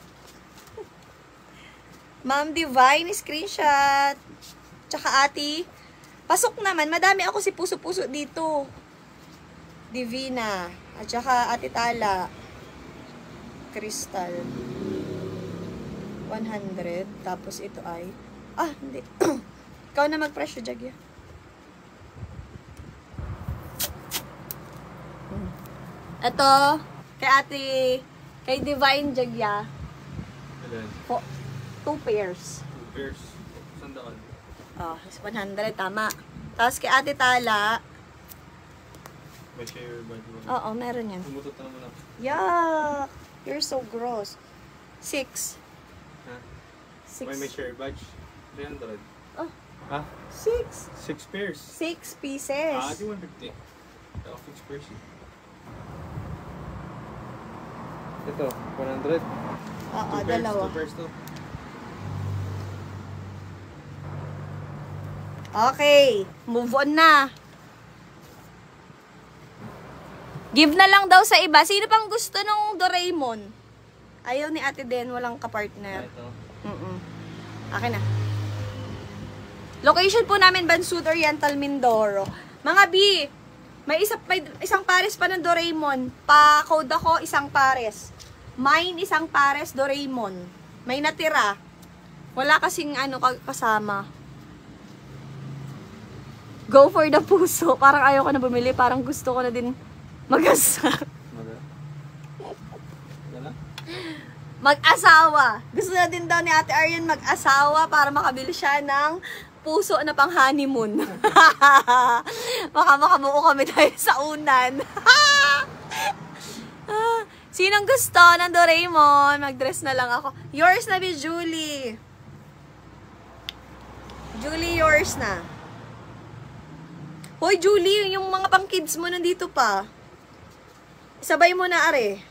Ma'am Divine, screenshot. Tsaka ate, pasok naman. Madami ako si puso-puso dito. Divina. At tsaka ate Tala. Crystal. 100. Tapos ito ay... hindi. Ikaw na mag-presyo, Jagya. Ito, kay Divine Jagya. Alin? 2 pairs. 2 pairs. Sandaan. 100, tama. Tapos kay Ate Tala, May share ba? oo, meron yan. Pumutot na naman ako. Yuck! You're so gross. 6. Ha? 6. May share badge? 300. Oh. Ha? 6. 6 pairs. 6 pieces. Di 150. Ako 6 pairs. Ito, 100. Oo, dalawa. 2 pairs to. Okay, move on na. Give na lang daw sa iba. Sino pang gusto ng Doraemon? Ayaw ni Ate Den, walang kapartner. Ito. Akin na. Location po namin, Bansud Oriental, Mindoro. Mga B, may isang pares pa ng Doraemon. Pa-code ako, isang pares. Mine, isang pares, Doraemon. May natira. Wala kasing kasama. Go for the puso. Parang ayaw ko na bumili. Parang gusto ko na din mag-asawa. Mag-asawa. Gusto na din daw ni Ate Arian mag-asawa para makabili siya ng puso na pang honeymoon. Baka makabuo kami tayo sa unan. Sinong gusto ng Doraemon? Mag-dress na lang ako. Yours na, Miss Julie. Julie, yours na. Hoy, Julie, yung mga pang-kids mo nandito pa. Sabay mo na, are.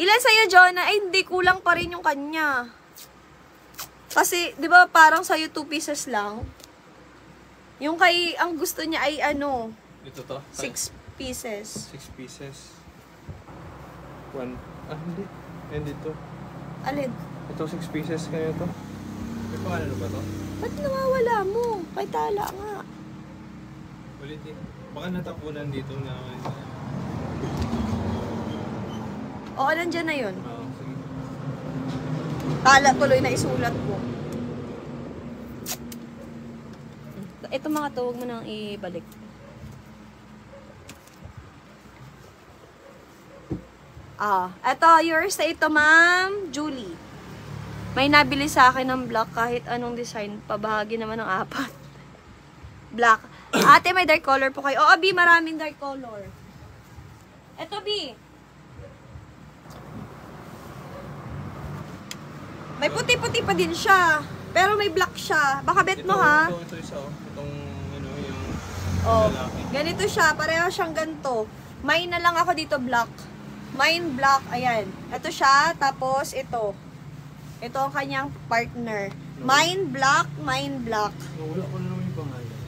Ilan sa'yo, Jonah? Ay, hindi. Kulang pa rin yung kanya. Kasi, di ba, parang sa'yo 2 pieces lang. Yung ang gusto niya ay Ito to? 6 pieces. 6 pieces. 1. Hindi. Hindi to. Alin? Ito 6 pieces kaya to. May pangalan ba to? Ba't nawawala mo? May tala nga. Ulit eh. Baka natapunan dito na. Oo, nandyan na yun. Oo, sige. Tala tuloy na isulat ko. Ito mga to, huwag mo nang ibalik. Ito, yours na ito, Ma'am Julie. May nabili sa akin ng black kahit anong design. Pabahagi naman ng 4. Black. Ate, may dark color po kayo. Oo, B, maraming dark color. Ito, B. May puti-puti pa din siya. Pero may black siya. Baka bet mo, ha? Ito isa, itong, yung lalaki. Ganito siya. Pareho siyang ganito. Mine na lang ako dito, black. Mine, black. Ayan. Ito siya. Tapos, ito. Ito ang kanyang partner. Mine, black. Mine, black. Wala ko na naman yung pangalan.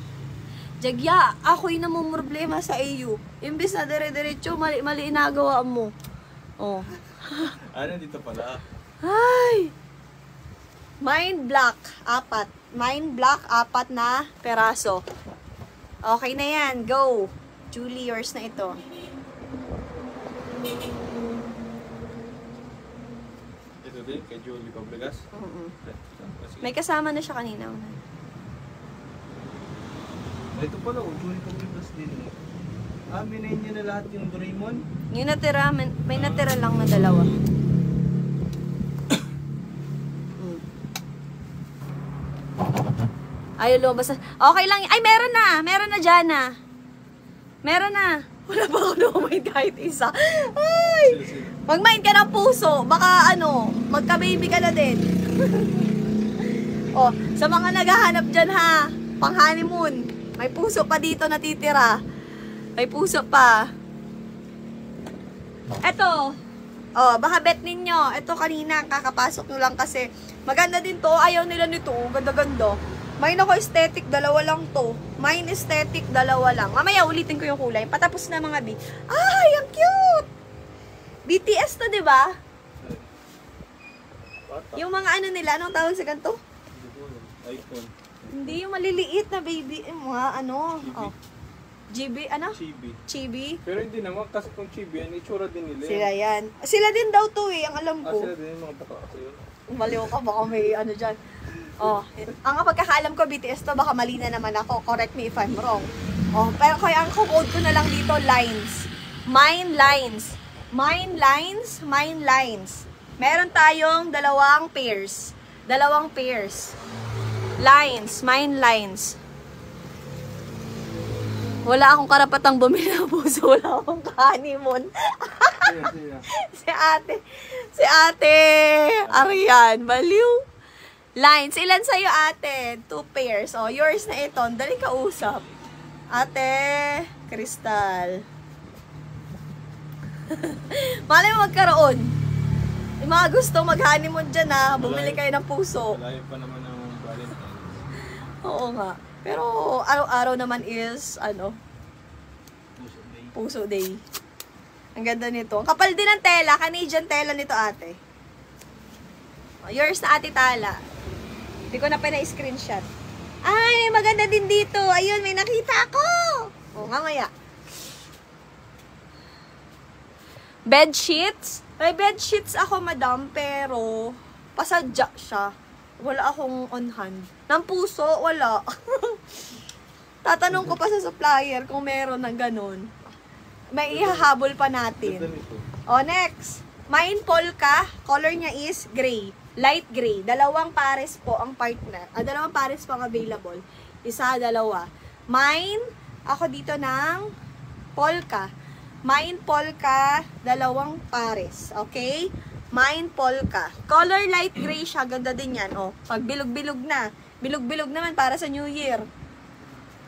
Jagya, ako'y namumroblema sa iyo. Imbis na dire-diretso, mali inagawa mo. Oh. Dito pala. Ay! Mine black, 4. Mine black, 4 na peraso. Okay na yan, go. Julie, yours na ito. Ito din, kay Julie Pablegas. May kasama na siya kanina. Ito pala, Julie Pablegas din. Minayin niya na lahat yung Doraemon? Yung natira, may natira lang na 2. Ayaw lumabas na. Okay lang. Ay, meron na. Meron na, Jana. Meron na. Wala pa ako lumayin kahit isa. Ay! Mag-mind ka ng puso. Baka magka-baby ka na din. Oh, sa mga naghahanap dyan ha, pang honeymoon. May puso pa dito natitira. May puso pa. Eto. Oh, baka bet ninyo. Ito kanina, kakapasok nyo lang kasi maganda din to. Ayaw nila nito. Ganda-ganda. Mine ako aesthetic, 2 lang to. Mine aesthetic, 2 lang. Mamaya ulitin ko yung kulay. Patapos na mga B. Ay, ang cute! BTS to, di ba? Yung mga nila, anong tawag sa ganito? iPhone. Hindi, yung maliliit na baby. Mga Chibi. GB, Chibi. Chibi? Pero hindi naman, kasi kung Chibi, ang itsura din nila. Sila yan. Sila din daw to ang alam ko. Sila din yung mga baka kasi yun. Umaliw ka, baka may dyan. Oh, ang pagkakaalam ko, BTS to, baka mali na naman ako. Correct me if I'm wrong. Oh, pero kaya ang code ko na lang dito, lines. Mine lines. Mine lines, mine lines. Meron tayong 2 pairs. 2 pairs. Lines, mine lines. Wala akong karapatang bumili ng puso. Wala akong honeymoon. Si ate. Arian, baliw. Lines. Ilan sa'yo, ate? 2 pairs. O, yours na ito. Dali ka usap. Ate, Crystal. Malay mo magkaroon. Yung mga gusto mag-honeymoon dyan ha. Bumili kayo ng puso. Malayo pa naman ang Valentine's. Oo nga. Pero araw-araw naman is, Puso Day. Ang ganda nito. Ang kapal din ng tela. Canadian tela nito, ate. Yours na, ate Tala. Hindi ko na pina-screenshot. Ay, maganda din dito. Ayun, may nakita ako. O, mamaya. Bed sheets. May bed sheets ako, madam, pero pasadya siya. Wala akong on hand. Ng puso, wala. Tatanong ko pa sa supplier kung meron ng ganun. May ihahabol pa natin. O, next. Mine polka. Color niya is gray. Light gray. 2 pares po ang partner. 2 pares po ang available. Isa, 2. Mine, ako dito ng polka. Mine polka, 2 pares. Okay? Mine polka. Color light gray siya. Ganda din yan. O, pag bilog-bilog na. Bilog-bilog naman para sa New Year.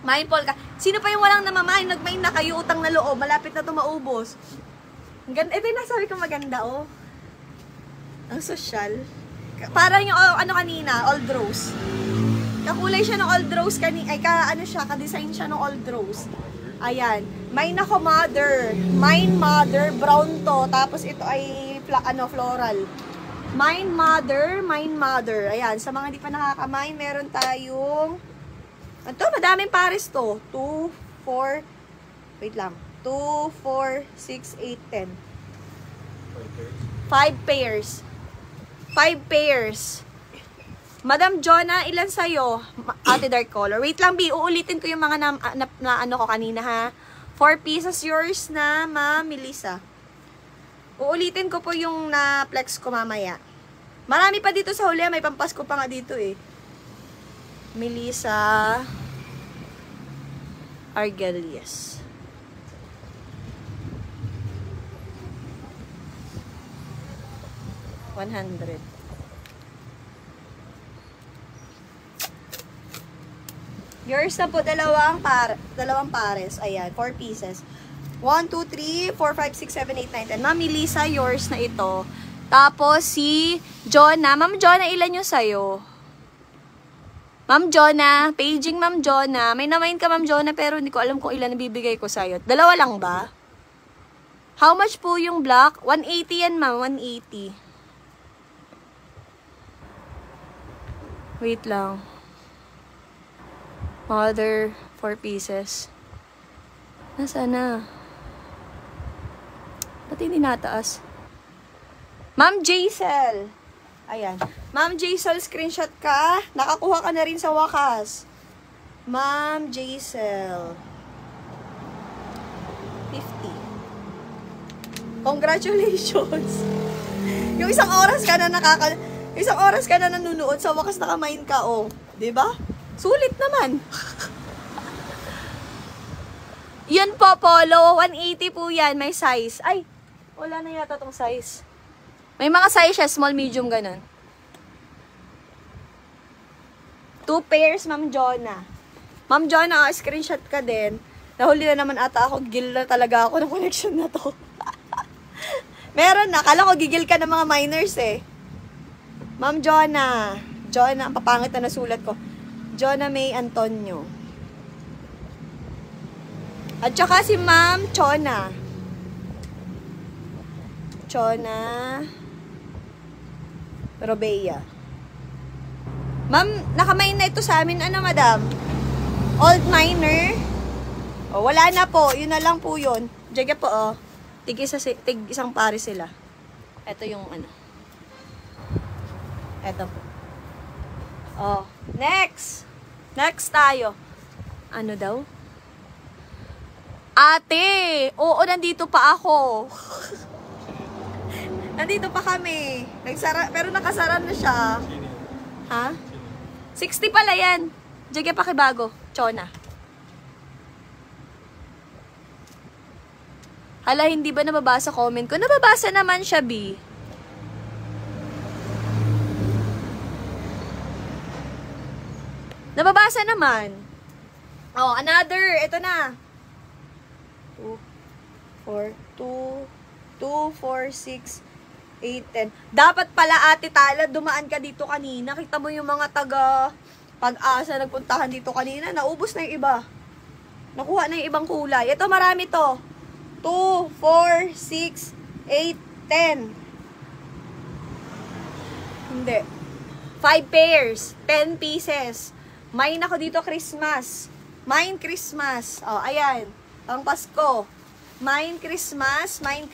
Mine polka. Sino pa yung walang namamain? Nagmain na kayo, utang na loob. Malapit na ito maubos. Ganda. Ito yung nasabi ko maganda, oh. Ang sosyal. Parang yung kanina, old rose. Kakulay siya ng old rose kanina. Ay, ka-design siya ng old rose. Ayan. Mine ako mother. Mine mother, brown to. Tapos ito ay floral. Mine mother. Ayan, sa mga hindi pa nakaka-mine, meron tayong ito, madaming pares to. 2, 4, wait lang. 2, 4, 6, 8, 10. 5 pairs. 5 pairs. Madam Jonah, ilan sa'yo? Ate dark color. Wait lang, B. Uulitin ko yung mga na ano ko kanina, ha? 4 pieces yours na, Ma'am Melissa. Uulitin ko po yung na-flex ko mamaya. Marami pa dito sa huli. May pampasko pa nga dito, eh. Melissa Argelius. $100. Yours na po, dalawang pares. Ayan, 4 pieces. 1, 2, 3, 4, 5, 6, 7, 8, 9, 10. Ma'am Melissa, yours na ito. Tapos si Jonah. Ma'am Jonah, ilan yung sa'yo? Ma'am Jonah, paging Ma'am Jonah. May namain ka Ma'am Jonah, pero hindi ko alam kung ilan nabibigay ko sa'yo. 2 lang ba? How much po yung black? 180 yan, ma'am. 180. Wait lang. Mother, 4 pieces. Nasaan na? Ba't hindi nataas? Ma'am Jaisel. Ayan. Ma'am Jaisel, screenshot ka. Nakakuha ka na rin sa wakas. Ma'am Jaisel. 50. Congratulations. Yung isang oras ka na nanunood, sa wakas nakamain ka, oh. 'Di ba? Sulit naman. Yan po, polo. 180 po yan. May size. Ay, wala na yata tong size. May mga size siya. Small, medium, ganun. 2 pairs, Ma'am Jonah. Ma'am Jonah, screenshot ka din. Nahuli na naman ata ako. Gil na talaga ako ng connection na to. Meron na. Kala ko gigil ka ng mga minors eh. Ma'am Jonah. Jonah, ang papangit na nasulat ko. Jonah May Antonio. At saka si Ma'am Chona. Chona Robea. Ma'am, nakamain na ito sa amin. Ano, madam? Old miner. O, wala na po. Yun na lang po yun. Diyan po, oh. Tig isang pare sila. Ito yung ano. Ito po. Oh, next. Next tayo. Ano daw? Ate! Oo, nandito pa ako. Nandito pa kami. Pero nakasara na siya. Ha? 60 pala yan. Diyan pakibago. Chona. Hala, hindi ba nababasa comment ko? Nababasa naman siya, B. Nababasa naman. Oh, another. Ito na. 2, 4, 6, 8, 10. Dapat pala, Ate Tala, dumaan ka dito kanina. Kita mo yung mga taga Pag-asa nagpuntahan dito kanina. Naubos na yung iba. Nakuha na yung ibang kulay. Ito, marami to. 2, 4, 6, 8, 10. Hindi. 5 pairs. 10 pieces. Mine ako dito Christmas. Mine Christmas. Oh, ayan. Pang Pasko. Mine Christmas. 10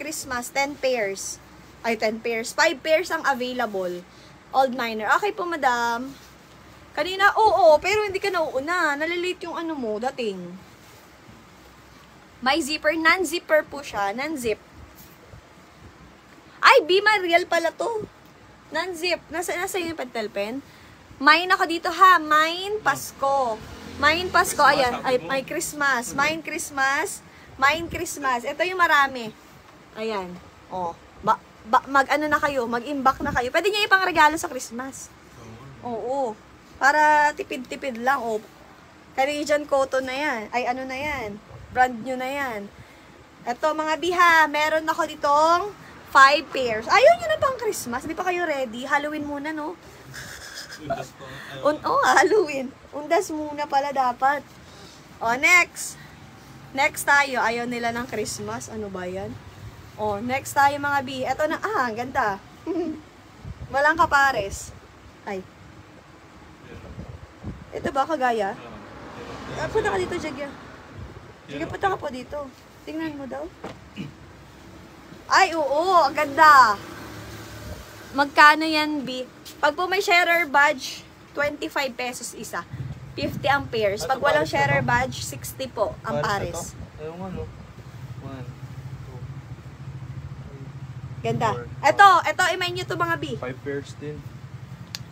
pairs. Ay, 10 pairs. 5 pairs ang available. Old Miner. Okay po, madam. Kanina, oo, pero hindi ka nauuna. Nalalate yung ano mo, dating. May zipper. Non-zipper po siya. Non-zip. Ay, Bima, real pala to. Non-zip. Nasa yung pentel pen? Mine ako dito ha. Mine Pasko. Mine Pasko. Ayan. Ay, may Christmas. Mine Christmas. Mine Christmas. Ito yung marami. Ayan. Oh. Mag-ano na kayo. Mag-imbak na kayo. Pwede niya ipang regalo sa Christmas. Oo. Para tipid-tipid lang. Oh. Canadian cotton na yan. Ay, ano na yan. Brand new na yan. Ito, mga biha. Meron ako ditong 5 pairs. Ayaw nyo na pang Christmas. Hindi pa kayo ready. Halloween muna, no? Halloween. Undas muna pala dapat. O, next. Next tayo. Ayaw nila ng Christmas. Ano ba yan? O, next tayo, mga bi. Ito na. Ang ganda. Walang kapares. Ay. Ito ba, kagaya? Punta ka dito, Jagya. Jagya, punta ka po dito. Tingnan mo daw. Ay, oo. Ang ganda. Magkano yan, B? Pag po may sharer badge, 25 pesos isa. 50 ang pairs. Pag walang sharer badge, 60 po ang pares. Ayun nga, no? 1, 2, 3, Ganda. 4, Ito, i-main nyo to, mga B. 5 pairs din.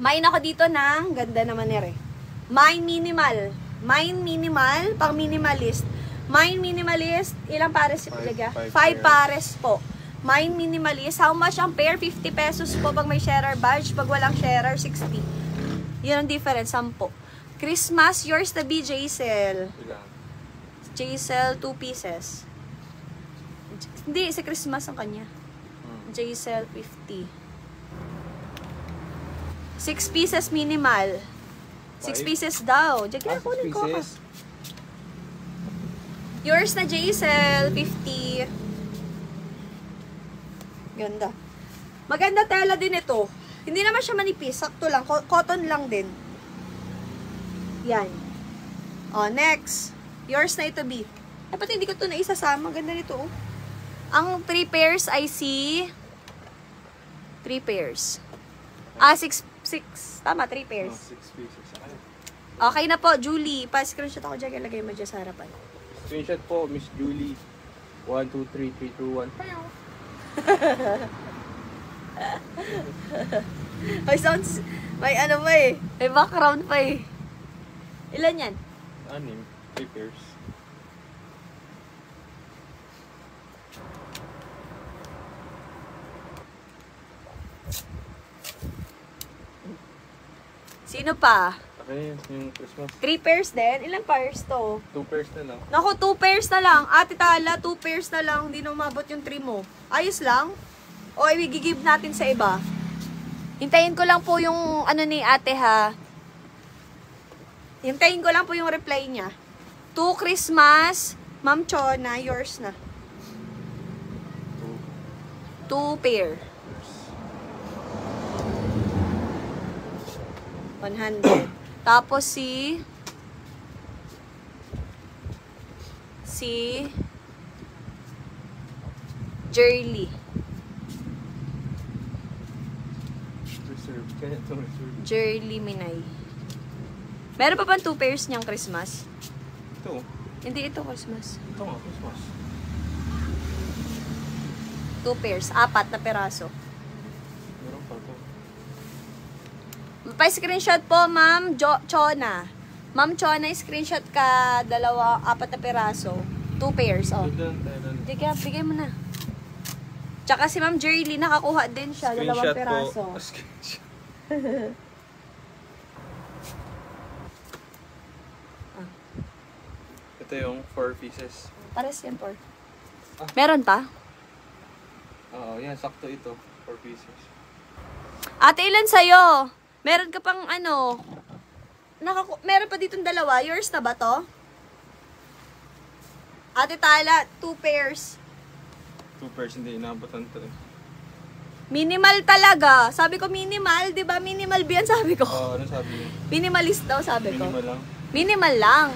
Main ako dito ng, ganda naman nere. Mine minimal. Mine minimal, pang minimalist. Mine minimalist, ilang pares yung ilagay? 5 pares po. Mine minimalist, how much ang pair? 50 pesos po pag may sharer badge. Pag walang sharer, 60. Yun ang difference, 10. Christmas, yours na be Jaisel. Jaisel, 2 pieces. Hindi, sa Christmas ang kanya. Jaisel, 50. 6 pieces minimal. 6 pieces daw. Diyan kunin ko ka. Yours na Jaisel, 50. Ganda. Maganda tela din ito. Hindi naman siya manipis. Sakto lang. Cotton lang din. Yan. O, next. Yours na ito, B. Dapat hindi ko ito na isasama. Ganda nito, oh. Ang 3 pairs ay si 3 pairs. 6. Tama, 3 pairs. 6 pieces. Okay na po, Julie. Pa-screenshot ako dyan. Ilagay mo dyan sa harapan. Screenshot po, Miss Julie. 1, 2, 3, 3, 2, 1. May sounds, may ano pa eh. May background pa eh. Ilan yan? 6, 3 pairs. Sino pa? Okay, yung Christmas. 3 pairs din? Ilang pairs to? 2 pairs na lang. Naku, 2 pairs na lang. Ate Tala, 2 pairs na lang. Hindi na umabot yung 3 mo. Ayos lang? O, i-give natin sa iba. Hintayin ko lang po yung ano ni ate ha. Hintayin ko lang po yung reply niya. 2 Christmas. Ma'am Chona, yours na. 2 pair. 100. Tapos si Jerly. Reserve. Kaya ito reserve. Jerly Minay. Meron pa ba 2 pairs niyang Christmas? Ito. Hindi ito Christmas. Ito nga, Christmas. 2 pairs. 4 na peraso. Meron pa ito. Pa-screenshot po, Ma'am Chona. Ma'am Chona, screenshot ka 4 na peraso. 2 pairs, oh. Bigay mo na. Tsaka si Ma'am Jerly, nakakuha din siya. 2 peraso. Screenshot. Ito yung 4 pieces. Pares yan, por. Meron pa? Oo, yan. Sakto ito. 4 pieces. Ate, ilan sa'yo? Meron ka pang ano? Meron pa ditong dalawa. Yours na ba to? Ate Tala, 2 pairs. 2 pairs, hindi inabutan 3. Minimal talaga. Sabi ko minimal, 'di ba? Minimal ba yan, sabi ko. Oo, ano sabi niya? Minimalist daw, sabi ko. Minimal lang. Minimal lang.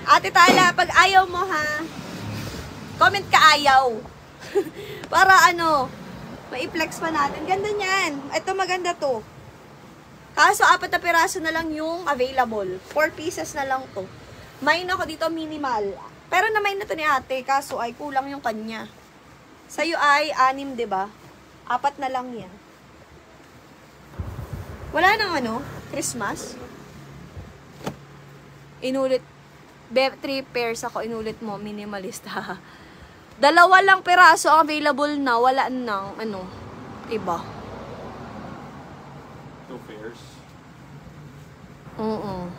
Ate Tala, pag ayaw mo ha, comment ka ayaw. Para ano, ma-flex pa natin. Ganda niyan. Ito maganda to. Kaso 4 na piraso na lang yung available. 4 pieces na lang to. Mine ako dito minimal. Pero na-mine na to ni ate, kaso ay kulang yung kanya. Sa'yo ay 6, 'di ba? 4 na lang yan. Wala nang ano, Christmas. Inulit, 3 pairs ako, inulit mo, minimalista. 2 lang piraso ang available na, wala nang, ano, iba. 2 pairs. Oo.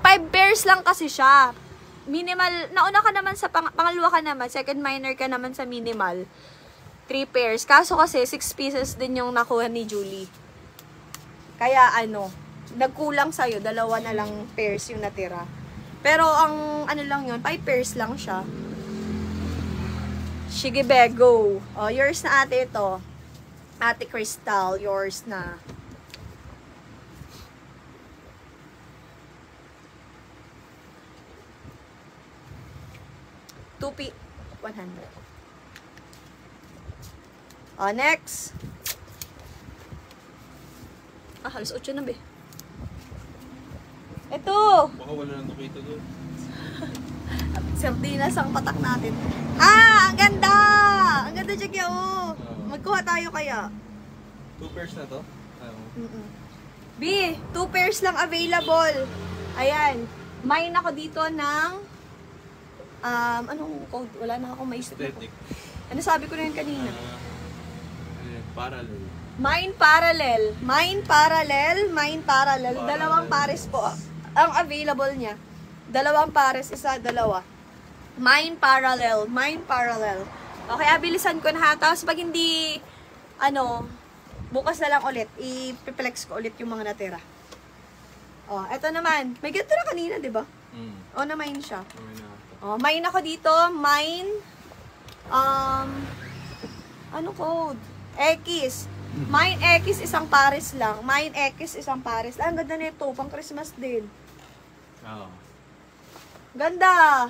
Five pairs lang kasi siya. Minimal, nauna ka naman sa pangalawa ka naman, second minor ka naman sa minimal. 3 pairs. Kaso kasi 6 pieces din yung nakuha ni Julie. Kaya ano, nagkulang sa'yo, 2 na lang pairs yung natira. Pero ang ano lang yun, 5 pairs lang siya. Sige be, go. Oh, yours na ate ito. Ate Crystal, yours na. $2 100. Oh, next. Halos 8 na be. Ito. Baka wala nang nakita doon. Sardinas ang patak natin. Ang ganda! Ang ganda, Jackie, oh. Magkuha tayo kaya. 2 pairs na to? B, 2 pairs lang available. Ayan. Mine ako dito ng anong code? Wala na akong maisip. Aesthetic. Ano sabi ko na yun kanina? Parallel. Mine parallel. Mine parallel. Mine parallel. Dalawang pares po ang available niya. 2 pares, isa, 2. Mine parallel. Mine parallel. Okay, abilisan ko na ha. Tapos pag hindi, ano, bukas na lang ulit. I-flex ko ulit yung mga natira. Oh, eto naman. May ganito na kanina, di ba? O, na mine siya. Oh, mine ako dito. Mine, ano code? X. Mine X, isang pares lang. Mine X, isang pares lang. Ang ganda nito, pang Christmas din. Oo. Ganda!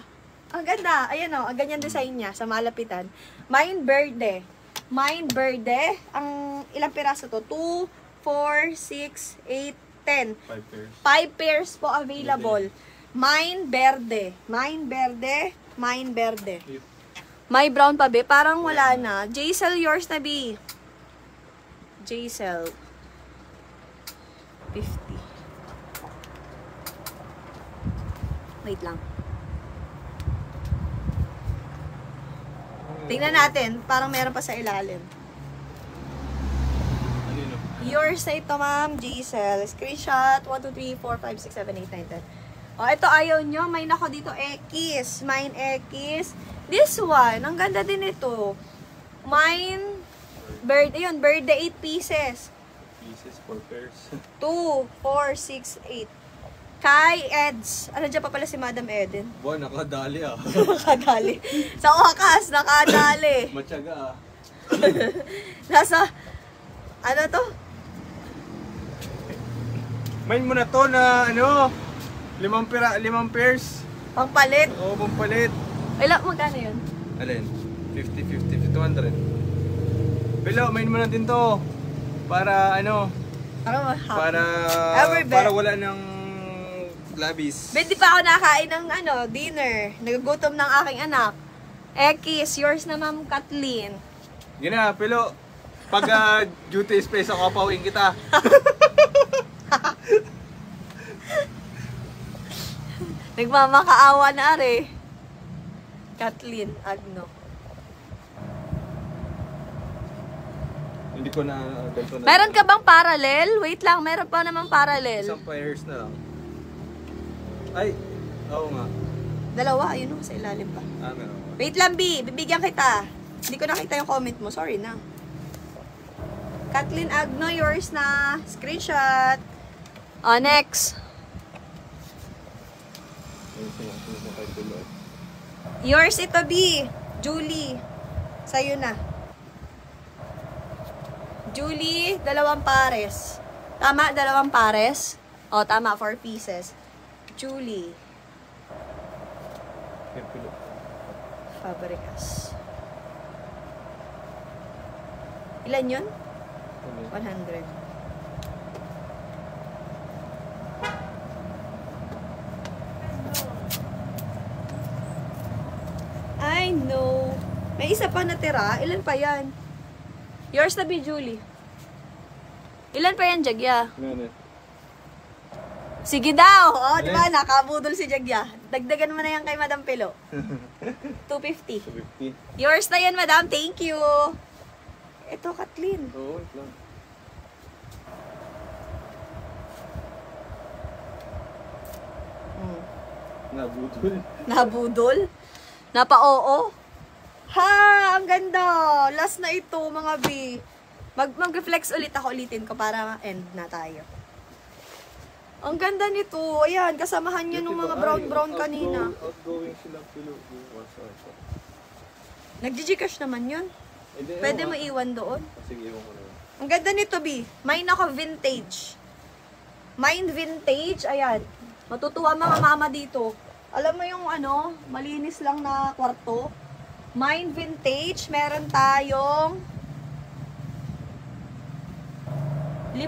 Ang ganda. Ayan o, ang ganyan design niya sa malapitan. Mine Verde. Mine Verde. Ang ilang piraso to? 2, 4, 6, 8, 10. 5 pairs. 5 pairs po available. Mine Verde. Mine Verde. Mine Verde. May brown pa, be. Parang wala na. J-Cell, yours na, B. J-Cell. 50. Wait lang. Tingnan natin. Parang meron pa sa ilalim. Ano yun? Yours na ito, ma'am. J-Cell. Screenshot. 1, 2, 3, 4, 5, 6, 7, 8, 9, 10. O, ito ayaw nyo. May nako dito. X. Mine X. This one. Ang ganda din ito. Mine Bird. Ayun. Bird 8 pieces. Pieces, 4 pairs. 2, 4, 6, 8. Kay Eds. Ano dyan pa pala si Madam Eden? Buwan, nakadali ah. Nakadali. Sa wakas, nakadali. Matyaga ah. Nasa, ano to? Main mo na to na ano, 5 pairs. Pangpalit. Oo, pampalit. Magkano yun? Alin? 50, 200. Pero main mo na din to. Para ano, para wala ng labis. Di pa ako nakain ng dinner. Nagugutom ng aking anak. X, yours na, Ma'am Kathleen. Gina, pero pag duty space ako, pauwiin kita. Nagmamakaawa na are. Kathleen Agno. Hindi ko na ganito na. Meron ka bang parallel? Wait lang, meron pa naman parallel. Isang pairs na lang. Ay, oo nga. Dalawa, ayun o, sa ilalim pa. Meron. Wait lang, B. Bibigyan kita. Hindi ko nakita yung comment mo. Sorry na. Kathleen Agno, yours na. Screenshot. Next. Yours ito, B. Julie. Sa'yo na. Julie, 2 pares. Tama, 2 pares? O, tama, 4 pieces. Julie. Fabricas. Ilan yun? 100. I know. May isa pa natira. Ilan pa yan? Yours na, B, Julie. Ilan pa yan, Jagya? Sige daw. O, di ba? Nakabudol si Jagya. Dagdagan mo na yan kay Madam Pilo. 250. 250. Yours na yan, Madam. Thank you. Ito, Kathleen. Oo, wait lang. Nabudol. Nabudol? Napa-oo? Ha! Ang ganda! Last na ito, mga B. Mag-reflex ulit ako. Ulitin ko para end na tayo. Ang ganda nito. Ayan, kasamahan niya nung mga brown-brown kanina. Outgoing sila Pilo. Nag-Gcash naman yun. Pwede mo iwan doon. Sige, iwan ko na. Ang ganda nito, B. Mine ako vintage. Mine vintage. Ayan. Matutuwa mga mama dito. Alam mo yung ano, malinis lang na kwarto. Mine vintage. Meron tayong 5.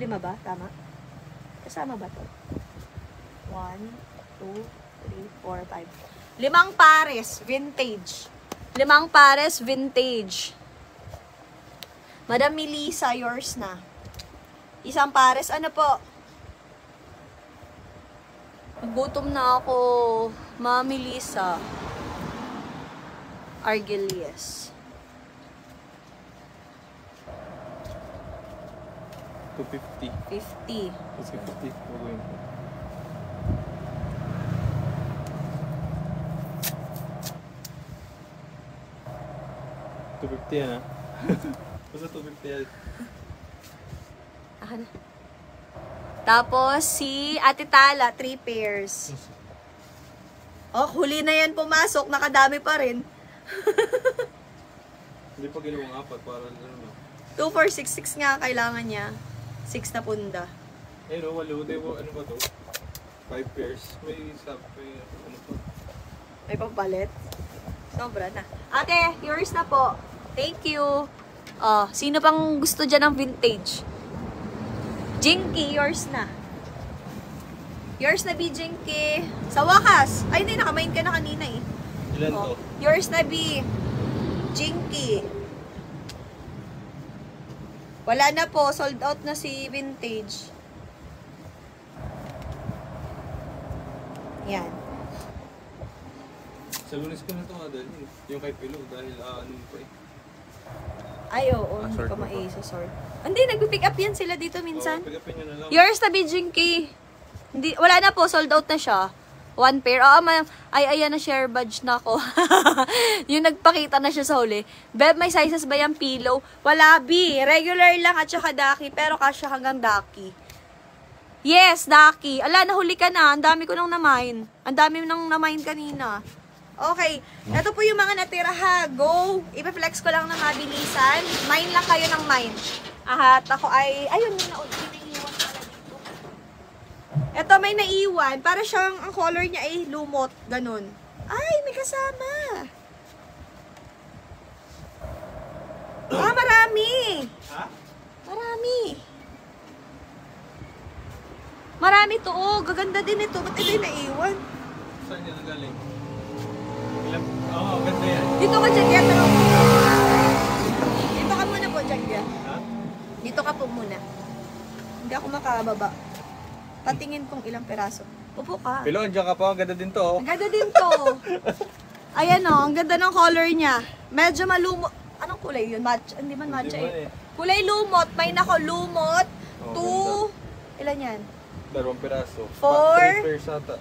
5 ba? Tama? Kasama ba to? 1, 2, 3, 4, 5. 5 pares. Vintage. 5 pares. Vintage. Madam Melissa, yours na. Isang pares. Ano po? Gutom na ako. Ma'am Melissa. Argelies. 250. 50. Let's get 50. We're going. $250 yan ha? Basta $250 yan. Aha na. Tapos si Ate Tala, 3 pairs. Oh, huli na yan pumasok. Nakadami pa rin. Hindi pa ginawang 4 para ano. 2, 4, 6, 6 nga kailangan niya. 6 na punda. Eh no, walo. Ano ba to? 5 pairs. May sub. May ano pa. May pampalit. Sobra na. Ate, yours na po. Thank you. Oh, sino pang gusto dyan ng vintage? Jinky, yours na. Yours na, B, Jinky. Sa wakas. Ay, hindi. Nakamain ka na kanina eh. Ilan Oh, to? yours na, B. Jinky. Wala na po. Sold out na si vintage. Yan. Sa Lunes ko na ito nga dahil yung kay Pilo dahil ano pa eh. Ay, oo. Hindi sort ko mo pa. ma-sort. Hindi, nagpipick up yan sila dito minsan. Pick upin nyo na lang. Yours na, B, Jinky. Hindi, wala na po. Sold out na siya. 1 pair. Oo, ayan na, share badge na ako. Yung nagpakita na siya sa huli. Beb, may sizes ba yung pillow? Wala, B. Regular lang at saka daki. Pero kasya hanggang daki. Yes, daki. Ala, nahuli ka na. Ang dami ko nang na-mine. Ang dami nang na-mine kanina. Okay. Ito po yung mga natira ha. Go. Ipa-flex ko lang na mabilisan. Mine lang kayo ng mine. At ako ay... Ayun, may naiwan pala dito. Ito may naiwan. Para siyang ang color niya ay lumot. Ganun. Ay, may kasama. Ah, marami. Ha? Marami. Marami to. Oh, gaganda din ito. Ba't ito yung naiwan? Saan niya nagaling? Ilan? Oo, ganda yan. Dito ka, Jagya. Dito ka muna po, Jagya. Ha? Dito ka po muna. Hindi ako makababa. Patingin kung ilang peraso. Upo ka. Pilo, andyan ka pa. Ang ganda din to. Oh. Ang ganda din to. Ayan o, ang ganda ng color niya. Medyo malumot. Anong Anong kulay yun? Matcha? Hindi man matcha Hindi eh. man eh. Kulay lumot. May nako lumot. Oh, 2. Ilan yan? 2 piraso. 3 4. pairs ata.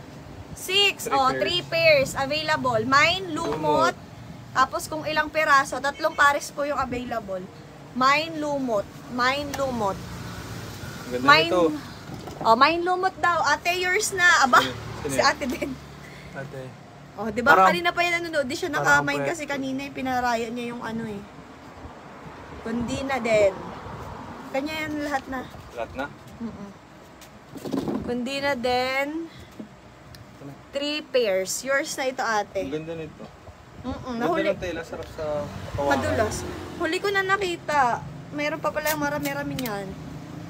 6. 3 Oh, pairs. 3 pairs available. Mine, lumot. Tapos kung ilang piraso, 3 pares po yung available. Mine, lumot. Mine, lumot. Ganda Mine, nito. oh, mine lumot daw. Ate, yours na. Aba, Sino si yun? ate din. Ate. Oh, di ba? Parang- Kanina pa yan nanonood. Di siya parang nakamine pwede. kasi kanina pinaraya niya yung ano eh. Kundi na din. Kanya yan lahat na. Lahat na? Kundi na din. 3 pairs. Yours na ito, Ang ate. ganda nito. Ganda Nahuli. ng tela. Sarap sa kawakan. Madulas. Huli ko na nakita. Meron pa pala marami-rami niyan.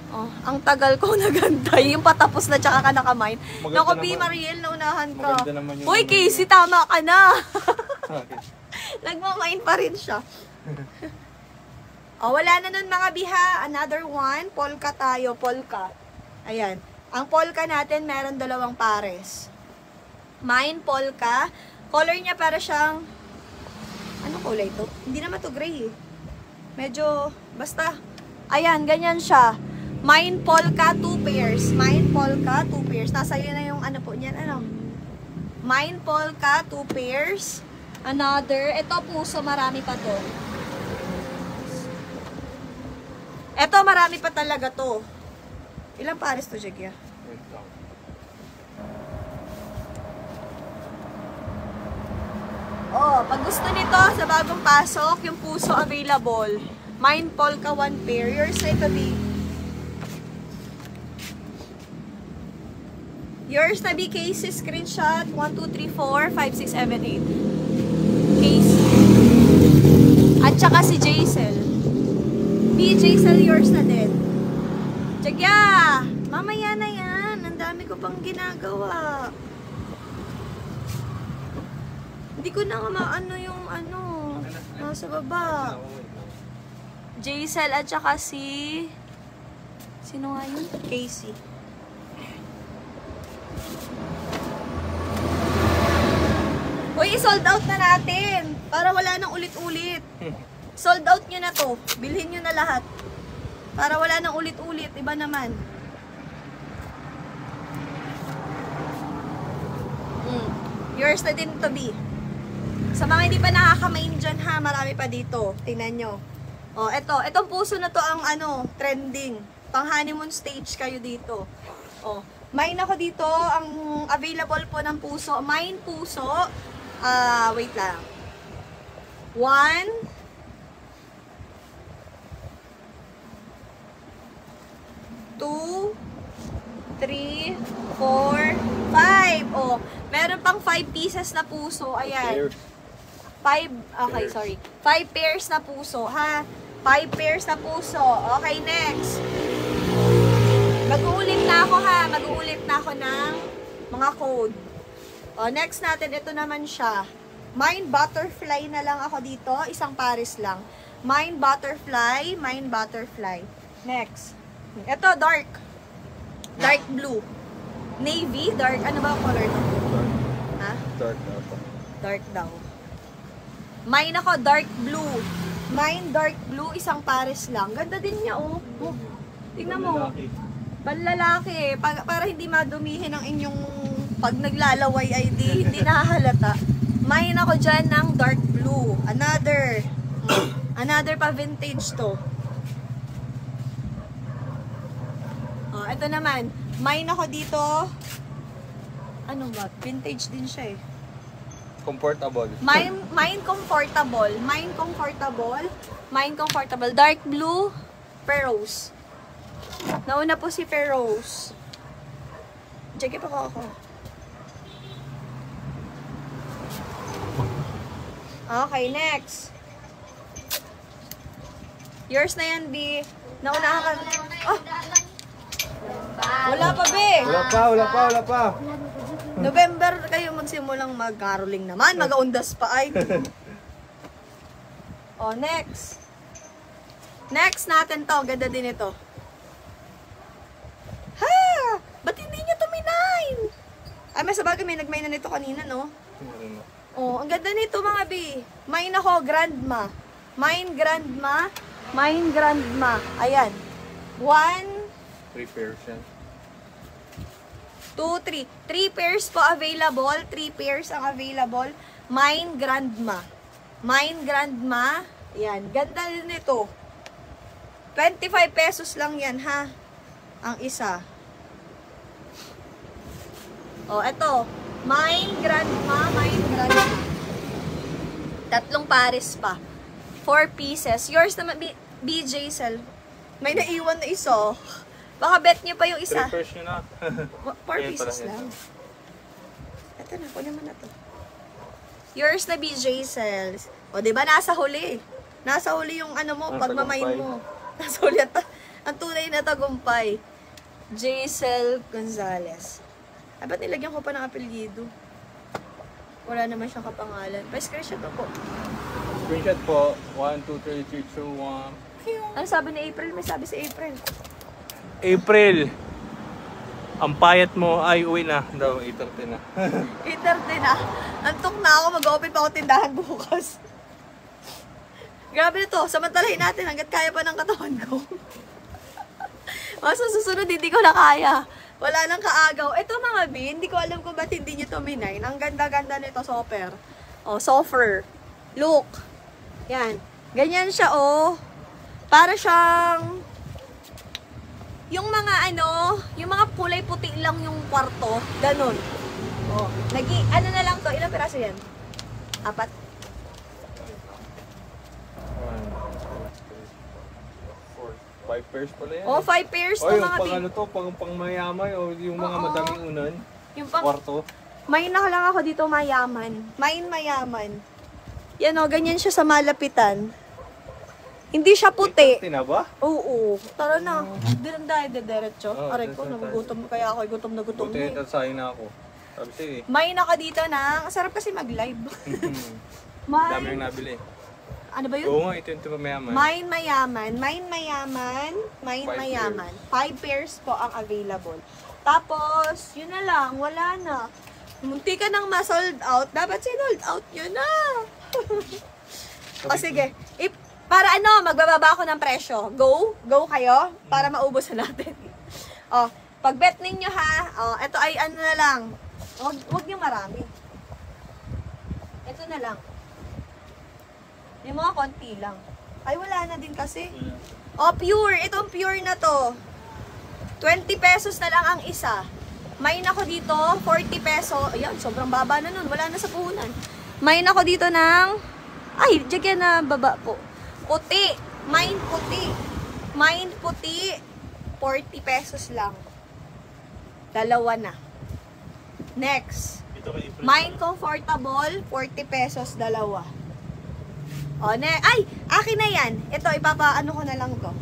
Oh, ang tagal ko nagantay. Yung patapos na tsaka ka nakamine. Maganda Naku, B. naman. Mariel, naunahan ka. Maganda naman yung Hoy, ano Casey, niya. tama ka na. Okay. Nagmamine pa rin siya. Oh, wala na nun mga biha. Another one. Polka tayo. Polka. Ayan. Ang polka natin, meron 2 pares. Mine polka. Color niya para siyang... Anong kulay to? Hindi naman to gray eh. Medyo... Basta. Ayan, ganyan siya. Mine polka, 2 pairs. Mine polka, 2 pairs. Nasa iyo na yung ano po niyan. Ano? Mine polka, 2 pairs. Another. Ito puso, marami pa to. Ito, marami pa talaga to. Ilang pares to, Jegya? Wait lang. Oh, pag gusto nito, sa bagong pasok, yung puso available. Mine polka, 1 pair. Yours na ito, B. Yours na, B. Casey, screenshot. 1, 2, 3, 4, 5, 6, 7, 8. Casey. At saka si Jaisel. B, Jaisel, yours na din. Jagya! Mamaya na yan. Ang dami ko pang ginagawa. Hindi ko na nga maano yung ano. Nasa baba. Jaisel at saka si... Sino nga yun? Casey. Uy, sold out na natin. Para wala nang ulit-ulit. Sold out nyo na to. Bilhin nyo na lahat. Para wala nang ulit-ulit. Iba naman. Yours na din to, B. Sa mga hindi pa nakakamain dyan ha, marami pa dito. Tingnan nyo. Oh, etong puso na to ang ano, trending. Pang honeymoon stage kayo dito. Oh, mine ako dito, ang available po ng puso. Mine puso. Wait lang. 1 2 3 4 5. Oh, meron pang 5 pieces na puso. Ayan. 5, okay, Pairs. sorry. 5 pairs na puso, ha? 5 pairs na puso. Okay, next. Mag-uulit na ako, ha? Mag-uulit na ako ng mga code. O, next natin, ito naman siya. Mine butterfly na lang ako dito. Isang pares lang. Mine butterfly, mine butterfly. Next. Ito, dark. Dark blue. Navy, dark. Ano ba ang color to? Ha? Dark ata. Dark daw. Mine ako, dark blue. Mine, dark blue, isang pares lang. Ganda din niya, oh. Oh, tingnan mo. Panlalaki eh. Para hindi madumihin ang inyong pag naglalaway ay hindi nahahalata. Mine ako dyan ng dark blue. Another pa vintage to. Oh, ito naman. Mine ako dito. Ano ba? Vintage din siya eh. Comfortable. Mine comfortable. Mine comfortable. Mine comfortable. Dark blue, Ferrose. Nauna po si Ferrose. Check pa ko ako. Okay, next. Yours na yan, B. Nauna ka. Oh! Wala pa, B. Wala pa. November kayo magsimulang mag-caroling naman. Mag-aundas pa ay. Oh, next. Next natin to. Ganda din ito. Ha! Ba't hindi nyo to minine? Ay, may sabagay may nagmine na nito kanina, no? Oh, ang ganda nito mga B. Mine ako, grandma. Mine Grandma. Mine Grandma. Ayan. 1, 3 pairs yan. 2, 3. 3 pairs po available. 3 pairs ang available. Mine Grandma. Mine Grandma. Ayan. Ganda din ito. 25 pesos lang yan, ha? Ang isa. O, eto. Mine Grandma. Mine Grandma. 3 pares pa. 4 pieces. Yours naman, BJ Cell. May naiwan na isa. Baka bet niyo pa yung isa. 3 pairs nyo na. 4 pieces lang. Ito na, kunin mo na to. Yours na BJ Cells. O, diba nasa huli? Nasa huli yung ano mo, pagmamain mo. Nasa huli ang tunay na tagumpay. Jcel Gonzalez. Ay, ba't nilagyan ko pa ng apelyido? Wala naman siyang kapangalan. Pa-screenshot po. Screenshot po. 1, 2, 3, 2, 1. Ano sabi ni April? May sabi si April. April. Ang payat mo ay uwi na. Daw, 8:30 na. 8:30 na. Antok na ako. Mag-open pa ako tindahan bukas. Grabe na to. Samantalahin natin hanggat kaya pa ng katawan ko. Sa susunod, hindi ko na kaya. Wala nang kaagaw. Ito mga B, hindi ko alam kung ba't hindi nyo to minay. Ang ganda-ganda nito, Soffer. O, Soffer. Look. Yan. Ganyan siya, oh. Para siyang... Yung mga ano, yung mga kulay puti lang yung kwarto. Ganon. O. Ano na lang to? Ilang piraso yan? 4? 5 pairs pala yan. Oh, 5 pairs to yung mga pang B. ano to, pang mayamay o yung mga Oo. madaming unan. Yung pang... Kwarto. May na lang ako dito mayaman. Mayaman. Yan o, ganyan siya sa malapitan. Hindi siya puti. Tina ba? Oo. Tara na. Dilang dahil diretso. Oo, Aray ko, diretso tayo. nagugutom. Kaya ako gutom na gutom Buti na. natasahin na ako. Sabi siya eh. May na ka dito na. Ang sarap kasi mag-live. Dami yung nabili. Ano ba yun? Oo nga, ito yung mayaman. Mine mayaman. 5 5 pairs po ang available. Tapos, yun na lang. Wala na. Munti ka nang ma-sold out. Dapat sinold out yun na. O sige. Para ano, magbababa ako ng presyo. Go kayo para maubos na natin. O, pag bet ninyo ha, o, ito ay ano na lang. Huwag nyo marami. Ito na lang. Yung mga konti lang. Ay, wala na din kasi. O, pure. Itong pure na to. 20 pesos na lang ang isa. Main ako dito, 40 peso. Ayan, sobrang baba na nun. Wala na sa puhunan. Main ako dito ng... Ay, dyan na baba po. Puti. Main puti. 40 pesos lang. Dalawa na. Next. Main comfortable, 40 pesos, dalawa. O, ay, akin na yan. Ito, ipapaano ko na lang to.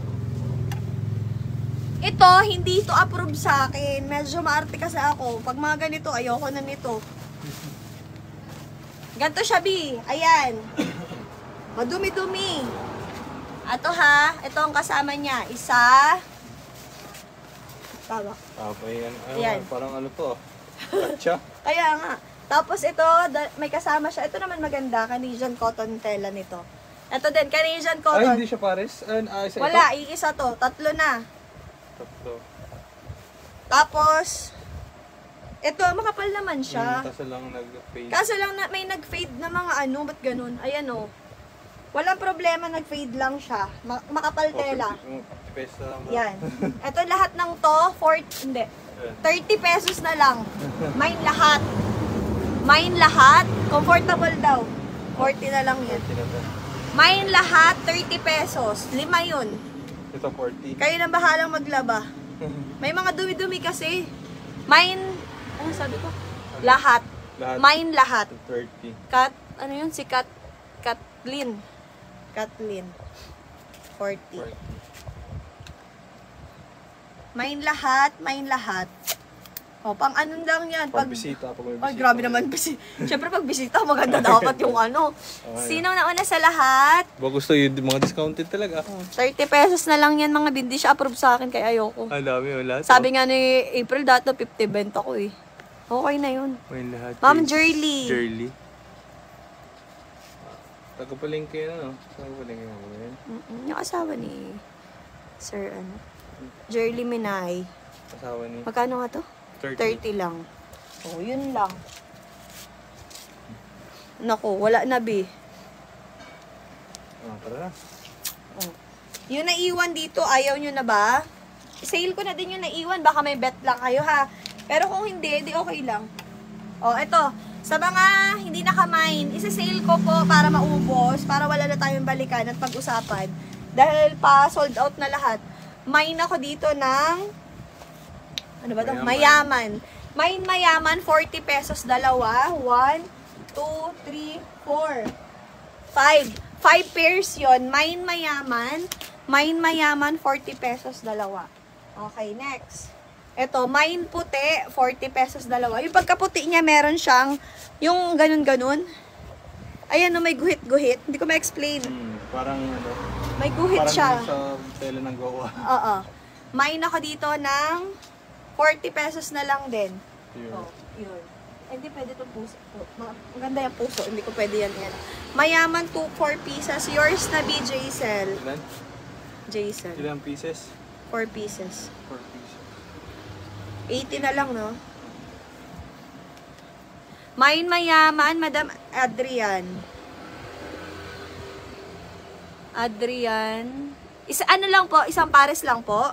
Ito, hindi ito approve sa akin. Medyo maarte kasi ako. Pag mga ganito, ayoko na nito. Ganto siya, B. Ayan. Madumi-dumi. Ato ha, ito ang kasama niya. Isa. Tama. Yan. Parang ano to. Katsa. Kaya nga. Tapos ito, may kasama siya. Ito naman maganda, Canadian cotton tela nito. Ito din, Canadian cotton. Ay, hindi siya pares? Isa wala, ito? iisa to. 3 na. 3. Tapos, ito, makapal naman siya. Kaso lang nag-fade. Kaso lang na, may nag-fade na mga ano, ba't ganun? Ayan o. Walang problema, nag-fade lang siya. Makapal tela. 50 pesos lang. Yan. Ito lahat ng to, 30 pesos na lang. Mine lahat. Mine lahat. Comfortable daw. 40 na lang yan. Mine lahat, 30 pesos. 5 yun. Ito 40. Kayo nang bahalang maglaba. May mga dumi-dumi kasi. Mine, ano sabi ko? Lahat. Mine lahat. 30. Ano yun? Si Kathleen. 40. Mine lahat. O, pang ano lang yan. Pag bisita, pag may bisita. Ay, grabe naman. Siyempre, pag bisita, maganda dapat yung ano. Sino nauna sa lahat? Ba gusto yun, mga discounted talaga. 30 pesos na lang yan, mga bindi siya approve sa akin, kaya ayoko. Ang dami, wala. Sabi nga ni April, dato 50 benta ko eh. Okay na yun. May lahat. Ma'am Jerly. Tagapalengke na, no? Tagapalengke na ba yan? Yung asawa ni Sir, Jerly Minay. Asawa ni... Magkano nga to? 30 lang. Oh, yun lang. Naku, wala na, Bi. Tara na. Oh. Yung naiwan dito, ayaw nyo na ba? Sale ko na din yung naiwan. Baka may bet lang kayo, ha? Pero kung hindi, di okay lang. Oh, eto. Sa mga hindi nakamine, isa-sale ko po para maubos, para wala na tayong balikan at pag-usapan. Dahil pa sold out na lahat. Mine ako dito ng ano ba 'to? Mayaman. Mine mayaman 40 pesos dalawa. 1 2 3 4 5. 5 pairs 'yon. Mine mayaman 40 pesos dalawa. Okay, next. Ito, mine puti, 40 pesos dalawa. Yung pagkaputi niya, meron siyang, yung ganun-ganun. Ayan, no, may guhit-guhit. Hindi ko ma-explain. Parang, ano, may guhit parang siya. Parang sa tela ng gawa. Oo. Mine ako dito ng 40 pesos na lang din. Yun. Oh, yun. Hindi pwede itong puso. Maganda yung puso. Hindi ko pwede yan. Mayaman 2-4 pieces. Yours na be, Jaisel. Ilan? Jaisel. Ilang pieces? 4 pieces. 4 pieces. 80 na lang, no? Mine mayaman, Madam Adrian. Adrian. Ano lang po, isang pares lang po.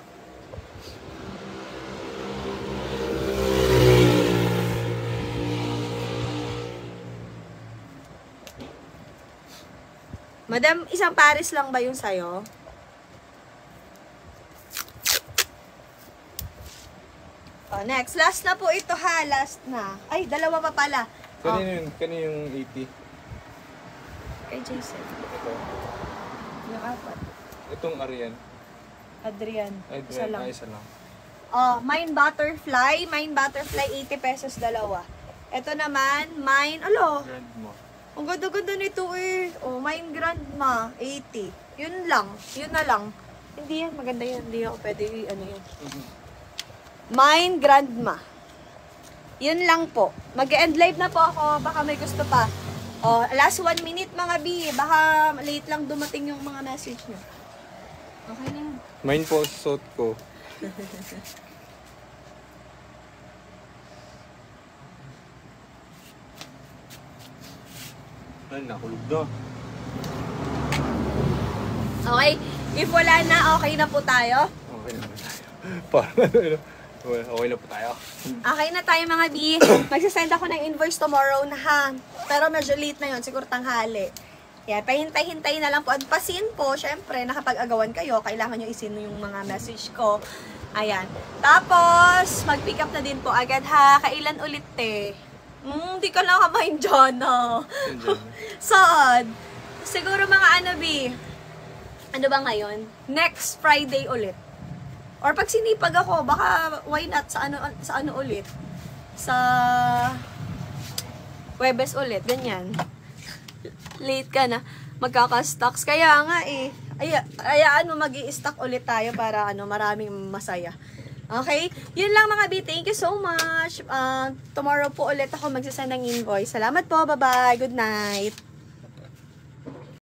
Madam, isang pares lang ba yung sayo? Oh, next. Last na po ito, ha. Last na. Ay, dalawa pa pala. Kanino yung 80? Kay Jason. Ito. Yung apat. Itong Arian. Adrian. Isa lang. Isa lang. Oh, mine butterfly. Mine butterfly, 80 pesos dalawa. Ito naman, mine, Grandma. Ang ganda-ganda nito eh. Oh, mine grandma, 80. Yun lang. Yun na lang. Hindi yan, maganda yan. Hindi ako pwede, ano yan. Mine grandma. Yun lang po. Mag-end live na po ako. Baka may gusto pa. Oh, last 1 minute mga B. Baka late lang dumating yung mga message nyo. Okay na yan. Mine po, suot ko. Ay, nakulog na. Okay. If wala na, okay na po tayo. Okay na po tayo. Parang okay na po tayo. Okay na tayo mga B. Magsasend ako ng invoice tomorrow na, ha. Pero medyo late na yun. Siguro tanghali. Yan, pahintay-hintay na lang po. At pasin po, syempre, nakapag-agawan kayo. Kailangan nyo isin yung mga message ko. Ayan. Tapos, mag-pick up na din po agad, ha. Kailan ulit, eh? Hindi ka lang kamain dyan, no? Sad. Siguro mga ano, B. Ano ba ngayon? Next Friday ulit. Or pag sinipag ako, baka why not sa ano ulit? Sa Webes ulit, ganyan. Late ka na, magkaka-stocks. Kaya nga eh, ayaan mo mag-i-stock ulit tayo para maraming masaya. Okay? Yun lang mga B. Thank you so much. Tomorrow po ulit ako magsasend ng invoice. Salamat po. Bye-bye. Good night.